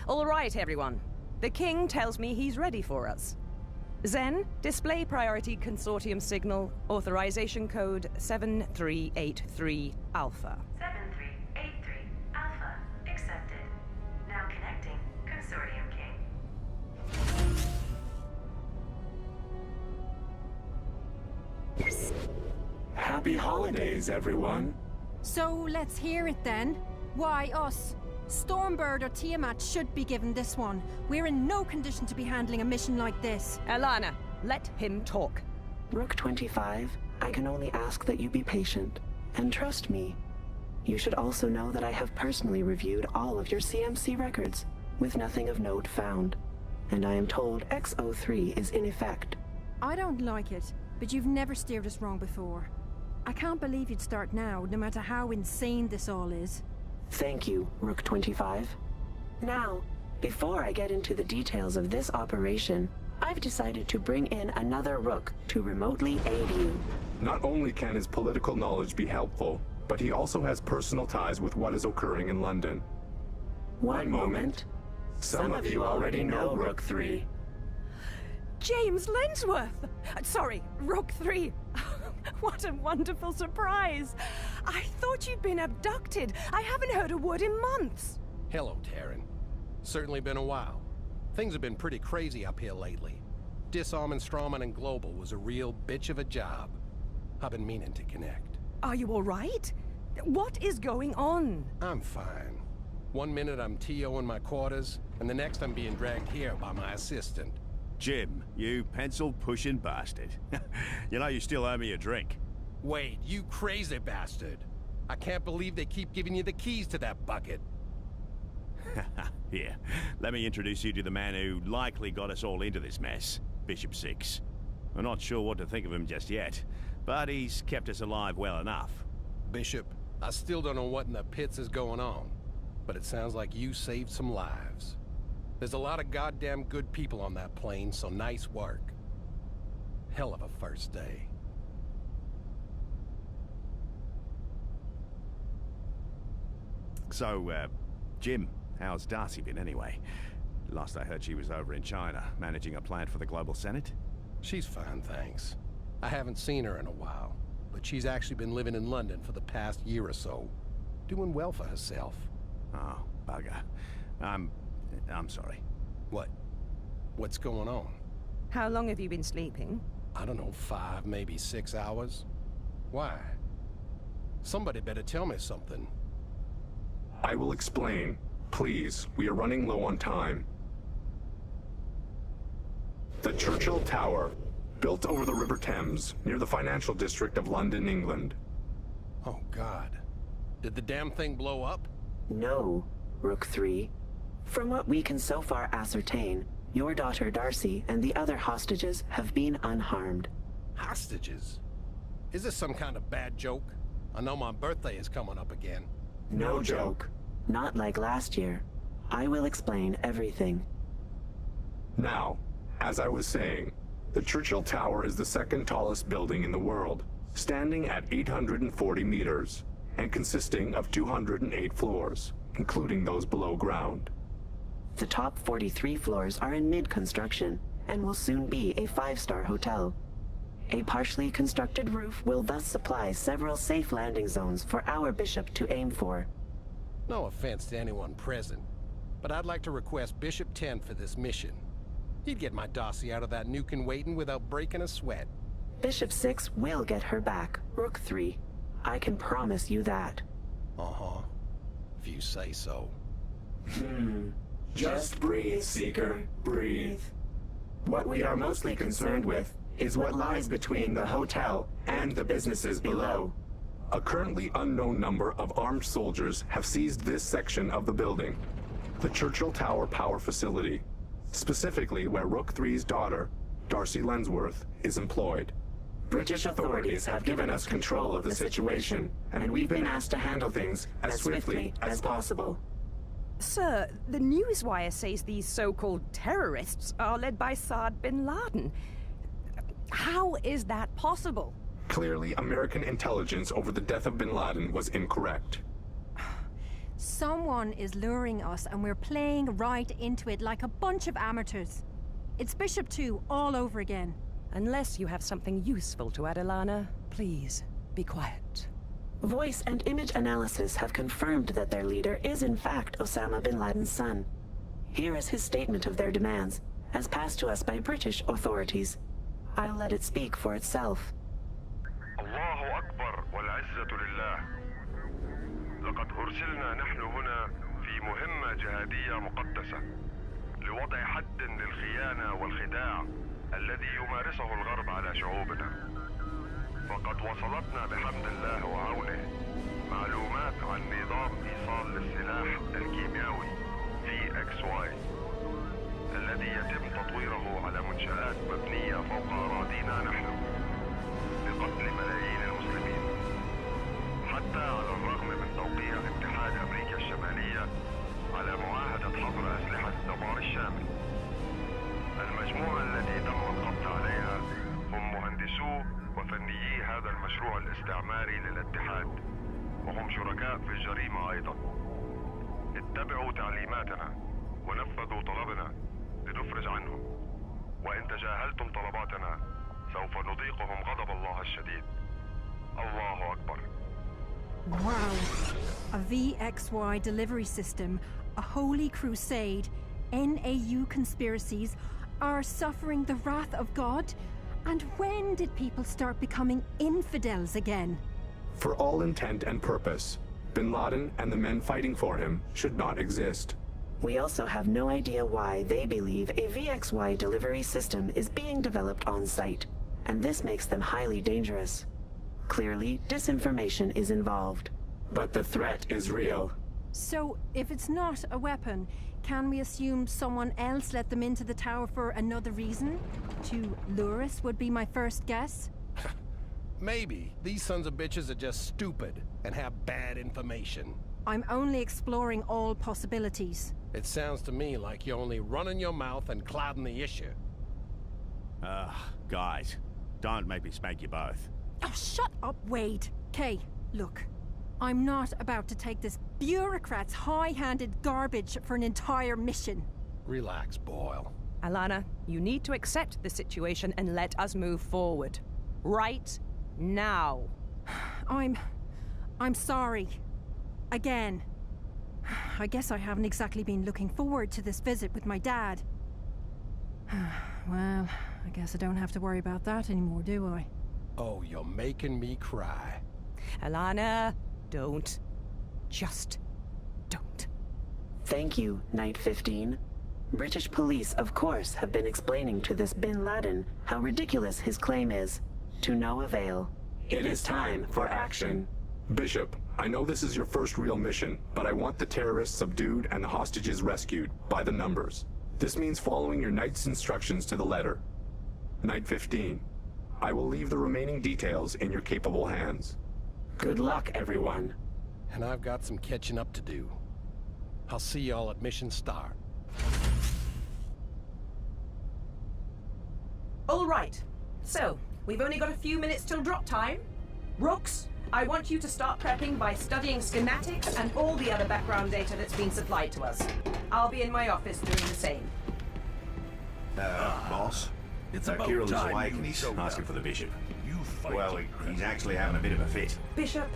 [SPEAKER 9] All right, everyone. The king tells me he's ready for us. Zen, display priority consortium signal, authorization code 7383 Alpha.
[SPEAKER 18] 7383 Alpha. Accepted. Now connecting Consortium King.
[SPEAKER 19] Happy holidays, everyone.
[SPEAKER 4] So, let's hear it then. Why us? Stormbird or Tiamat should be given this one. We're in no condition to be handling a mission like this.
[SPEAKER 9] Alana, let him talk.
[SPEAKER 20] Rook 25, I can only ask that you be patient, and trust me. You should also know that I have personally reviewed all of your CMC records, with nothing of note found. And I am told X03 is in effect.
[SPEAKER 4] I don't like it, but you've never steered us wrong before. I can't believe you'd start now, no matter how insane this all is.
[SPEAKER 20] Thank you, Rook 25. Now, before I get into the details of this operation, I've decided to bring in another Rook to remotely aid you.
[SPEAKER 19] Not only can his political knowledge be helpful, but he also has personal ties with what is occurring in London.
[SPEAKER 20] One moment.
[SPEAKER 19] Some of you already know Rook 3.
[SPEAKER 9] James Lensworth! Sorry, Rook 3. What a wonderful surprise! I thought you'd been abducted. I haven't heard a word in months.
[SPEAKER 3] Hello, Taryn. Certainly been a while. Things have been pretty crazy up here lately. Disarming Strawman and Global was a real bitch of a job. I've been meaning to connect.
[SPEAKER 9] Are you all right? What is going on?
[SPEAKER 3] I'm fine. One minute I'm TO in my quarters, and the next I'm being dragged here by my assistant.
[SPEAKER 6] Jim, you pencil-pushing bastard. You know you still owe me a drink.
[SPEAKER 3] Wade, you crazy bastard. I can't believe they keep giving you the keys to that bucket.
[SPEAKER 6] Here, let me introduce you to the man who likely got us all into this mess, Bishop 6. I'm not sure what to think of him just yet, But he's kept us alive well enough.
[SPEAKER 3] Bishop, I still don't know what in the pits is going on, but it sounds like you saved some lives. There's a lot of goddamn good people on that plane, so nice work. Hell of a first day.
[SPEAKER 6] So, Jim, how's Darcy been anyway? Last I heard she was over in China, managing a plant for the Global Senate.
[SPEAKER 3] She's fine, thanks. I haven't seen her in a while, but she's actually been living in London for the past year or so. Doing well for herself.
[SPEAKER 6] Oh, bugger. I'm sorry.
[SPEAKER 3] What? What's going on?
[SPEAKER 9] How long have you been sleeping?
[SPEAKER 3] I don't know, 5, maybe 6 hours. Why? Somebody better tell me something.
[SPEAKER 19] I will explain. Please, we are running low on time. The Churchill Tower, built over the River Thames, near the financial district of London, England.
[SPEAKER 3] Oh, God. Did the damn thing blow up?
[SPEAKER 20] No, Rook 3. From what we can so far ascertain, your daughter Darcy and the other hostages have been unharmed.
[SPEAKER 3] Hostages? Is this some kind of bad joke? I know my birthday is coming up again.
[SPEAKER 20] No joke. Not like last year. I will explain everything.
[SPEAKER 19] Now, as I was saying, the Churchill Tower is the second tallest building in the world, standing at 840 meters, and consisting of 208 floors, including those below ground.
[SPEAKER 20] The top 43 floors are in mid-construction, and will soon be a 5-star hotel. A partially constructed roof will thus supply several safe landing zones for our bishop to aim for.
[SPEAKER 3] No offense to anyone present, but I'd like to request Bishop 10 for this mission. He'd get my Darcy out of that nuke and waiting without breaking a sweat.
[SPEAKER 20] Bishop 6 will get her back, Rook 3. I can promise you that.
[SPEAKER 3] Uh-huh. If you say so.
[SPEAKER 19] Just breathe, Seeker, breathe. What we are mostly concerned with is what lies between the hotel and the businesses below. A currently unknown number of armed soldiers have seized this section of the building, the Churchill Tower Power Facility, specifically where Rook 3's daughter, Darcy Lensworth, is employed. British authorities have given us control of the situation, and we've been asked to handle things as swiftly as possible.
[SPEAKER 9] Sir, the newswire says these so-called terrorists are led by Saad bin Laden. How is that possible?
[SPEAKER 19] Clearly, American intelligence over the death of bin Laden was incorrect.
[SPEAKER 4] Someone is luring us and we're playing right into it like a bunch of amateurs. It's Bishop 2 all over again.
[SPEAKER 9] Unless you have something useful to add, Alana, please be quiet.
[SPEAKER 20] Voice and image analysis have confirmed that their leader is in fact Osama bin Laden's son. Here is his statement of their demands, as passed to us by British authorities. I'll let it speak for itself.
[SPEAKER 11] الله أكبر والعزة لله. لقد أرسلنا نحن هنا في مهمة جهادية مقدسة لوضع حد للخيانة والخداع الذي يمارسه الغرب على شعوبنا. فقد وصلتنا بحمد الله وعونه معلومات عن نظام إيصال للسلاح الكيميائي VXY الذي يتم تطويره على منشآت مبنية فوق أراضينا نحن لقتل ملايين المسلمين. حتى على الرغم من توقيع اتحاد أمريكا الشمالية على معاهدة حظر أسلحة الدمار الشامل. المجموعة التي تم القبض عليها هم مهندسو وفنيي هذا المشروع الاستعماري للاتحاد، وهم شركاء في الجريمة أيضا. اتبعوا تعليماتنا ونفذوا طلبنا لنفرج عنهم، وإن تجاهلتم طلباتنا سوف نذيقهم غضب الله الشديد. الله أكبر.
[SPEAKER 4] Wow. A VXY delivery system, a holy crusade, NAU conspiracies are suffering the wrath of God? And when did people start becoming infidels again?
[SPEAKER 19] For all intent and purpose, bin Laden and the men fighting for him should not exist.
[SPEAKER 20] We also have no idea why they believe a VXY delivery system is being developed on site, and this makes them highly dangerous. Clearly, disinformation is involved.
[SPEAKER 19] But the threat is real.
[SPEAKER 4] So, if it's not a weapon, can we assume someone else let them into the tower for another reason? To lure us would be my first guess.
[SPEAKER 3] Maybe. These sons of bitches are just stupid and have bad information.
[SPEAKER 4] I'm only exploring all possibilities.
[SPEAKER 3] It sounds to me like you're only running your mouth and clouding the issue.
[SPEAKER 6] Guys, don't make me smack you both.
[SPEAKER 4] Oh, shut up, Wade. Kay, look. I'm not about to take this bureaucrat's high-handed garbage for an entire mission.
[SPEAKER 3] Relax, Boyle.
[SPEAKER 9] Alana, you need to accept the situation and let us move forward. Right now.
[SPEAKER 4] I'm sorry. Again. I guess I haven't exactly been looking forward to this visit with my dad. Well, I guess I don't have to worry about that anymore, do I?
[SPEAKER 3] Oh, you're making me cry.
[SPEAKER 9] Alana, don't. Just don't.
[SPEAKER 20] Thank you, Night 15. British police, of course, have been explaining to this Bin Laden how ridiculous his claim is. To no avail. It is time for action.
[SPEAKER 19] Bishop, I know this is your first real mission, but I want the terrorists subdued and the hostages rescued, by the numbers. This means following your Knight's instructions to the letter. Night 15, I will leave the remaining details in your capable hands.
[SPEAKER 20] Good luck, everyone.
[SPEAKER 3] And I've got some catching up to do. I'll see y'all at mission start.
[SPEAKER 1] All right. So, we've only got a few minutes till drop time. Rooks, I want you to start prepping by studying schematics and all the other background data that's been supplied to us. I'll be in my office doing the same.
[SPEAKER 6] Boss?
[SPEAKER 16] It's about
[SPEAKER 6] Kirill is
[SPEAKER 16] time
[SPEAKER 6] awake
[SPEAKER 16] you
[SPEAKER 6] and he's
[SPEAKER 16] showed
[SPEAKER 6] asking
[SPEAKER 16] up.
[SPEAKER 6] for the bishop.
[SPEAKER 16] You fight.
[SPEAKER 6] Well, he's actually having a bit of a fit.
[SPEAKER 1] Bishop,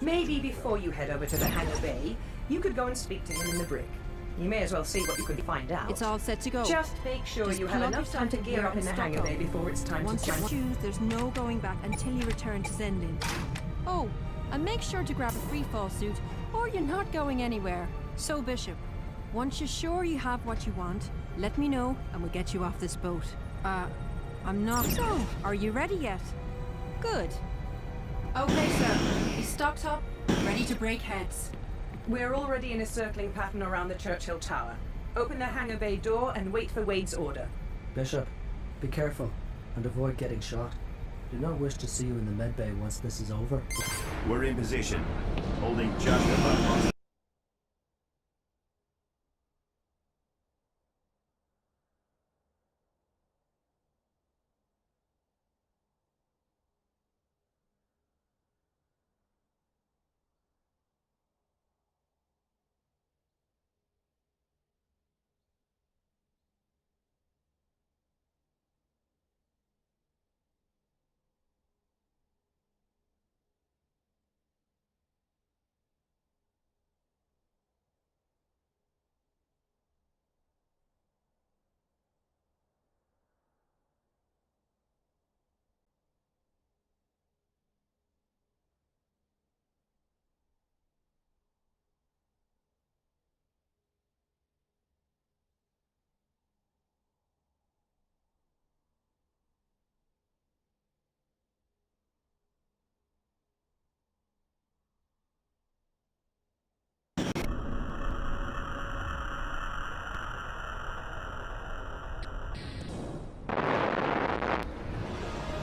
[SPEAKER 1] maybe before you head over to the hangar bay, you could go and speak to him in the brig. You may as well see what you can find out.
[SPEAKER 4] It's all set to go.
[SPEAKER 1] Just make sure
[SPEAKER 4] Just
[SPEAKER 1] you have
[SPEAKER 4] plug
[SPEAKER 1] enough time to
[SPEAKER 4] yourself
[SPEAKER 1] gear
[SPEAKER 4] here
[SPEAKER 1] up in the
[SPEAKER 4] and
[SPEAKER 1] hangar
[SPEAKER 4] stock
[SPEAKER 1] bay
[SPEAKER 4] up.
[SPEAKER 1] before it's time
[SPEAKER 4] Once
[SPEAKER 1] to
[SPEAKER 4] you
[SPEAKER 1] jump.
[SPEAKER 4] choose, there's no going back until you return to Zendin. Oh, and make sure to grab a free fall suit, or you're not going anywhere. So, Bishop, once you're sure you have what you want, let me know and we'll get you off this boat. I'm not. So, are you ready yet? Good. Okay, sir. He's stocked up, ready to break heads.
[SPEAKER 1] We're already in a circling pattern around the Churchill Tower. Open the hangar bay door and wait for Wade's order.
[SPEAKER 7] Bishop, be careful and avoid getting shot. Do not wish to see you in the medbay once this is over.
[SPEAKER 6] We're in position, holding just above.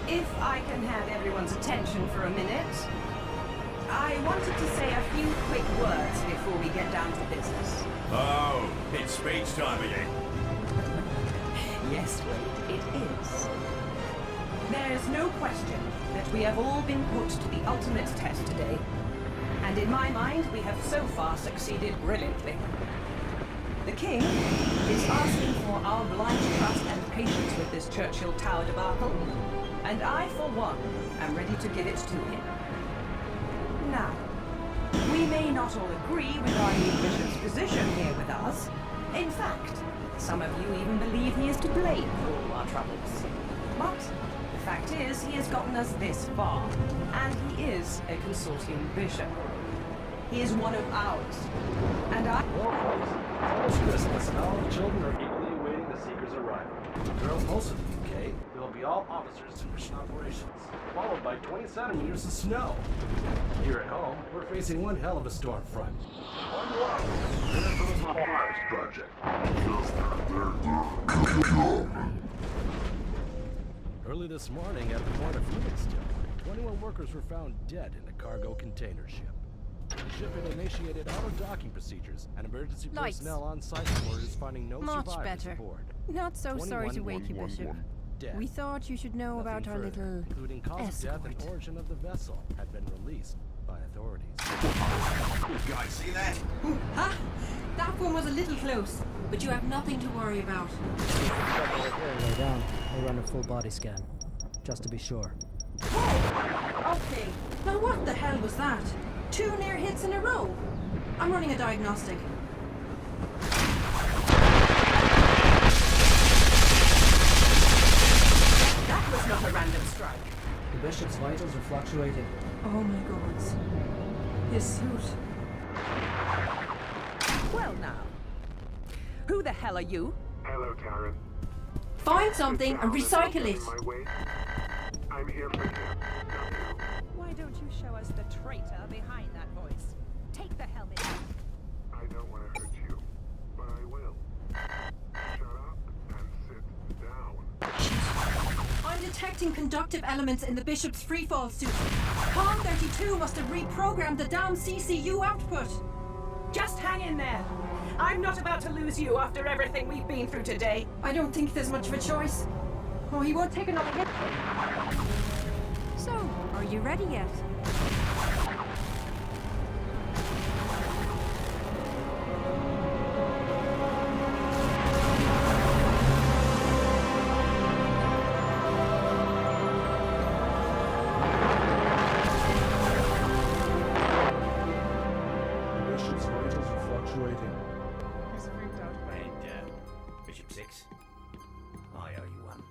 [SPEAKER 1] If I can have everyone's attention for a minute, I wanted to say a few quick words before we get down to business.
[SPEAKER 6] Oh, it's speech time again.
[SPEAKER 1] Yes, Wade, it is. There's no question that we have all been put to the ultimate test today. And in my mind, we have so far succeeded brilliantly. The King is asking for our blind trust and patience with this Churchill Tower debacle, and I, for one, am ready to give it to him. Now, we may not all agree with our new bishop's position here with us. In fact, some of you even believe he is to blame for all our troubles. But the fact is, he has gotten us this far, and he is a consortium bishop. He is one of ours, and I...
[SPEAKER 3] Well, folks, it's almost Christmas, and all the children are eagerly awaiting the Seeker's arrival. Throughout most of the UK, there will be all officers in mission operations, followed by 20 centimeters of snow. Here at home, we're facing one hell of a storm front.
[SPEAKER 16] Project.
[SPEAKER 3] Early this morning at the port of Fluidstone, 21 workers were found dead in a cargo container ship. The ship had initiated auto-docking procedures, and emergency
[SPEAKER 4] Lights.
[SPEAKER 3] personnel on site reported finding no
[SPEAKER 4] Much
[SPEAKER 3] survivors
[SPEAKER 4] better.
[SPEAKER 3] aboard.
[SPEAKER 4] Not so sorry to wake you, Bishop.
[SPEAKER 3] Dead.
[SPEAKER 4] We thought you should know
[SPEAKER 3] Nothing
[SPEAKER 4] about our
[SPEAKER 3] further,
[SPEAKER 4] little
[SPEAKER 3] including cause
[SPEAKER 4] escort.
[SPEAKER 3] of death and origin of the vessel, had been released by authorities.
[SPEAKER 6] You guys see that?
[SPEAKER 4] Ha! That one was a little close, but you have nothing to worry about.
[SPEAKER 7] Lay down. I'll run a full body scan, just to be sure.
[SPEAKER 4] Whoa! Okay. Now what the hell was that? 2 near hits in a row. I'm running a diagnostic.
[SPEAKER 1] That was not a random strike.
[SPEAKER 7] The Bishop's vitals are fluctuating.
[SPEAKER 4] Oh my gods. His suit.
[SPEAKER 9] Well now. Who the hell are you?
[SPEAKER 16] Hello, Karen.
[SPEAKER 4] Find something and recycle it.
[SPEAKER 16] My way. I'm here for him.
[SPEAKER 9] Why don't you show us the traitor behind that voice?
[SPEAKER 12] Take the helmet.
[SPEAKER 16] I don't want to hurt you, but I will. Shut up and sit down.
[SPEAKER 4] I'm detecting conductive elements in the Bishop's freefall suit. Con 32 must have reprogrammed the damn CCU output.
[SPEAKER 1] Just hang in there. I'm not about to lose you after everything we've been through today.
[SPEAKER 4] I don't think there's much of a choice. Oh, he won't take another hit.
[SPEAKER 12] So, are you ready yet?
[SPEAKER 14] The Bishop's vitals are fluctuating.
[SPEAKER 5] He's freaked out by it.
[SPEAKER 6] Bishop 6, I owe you one.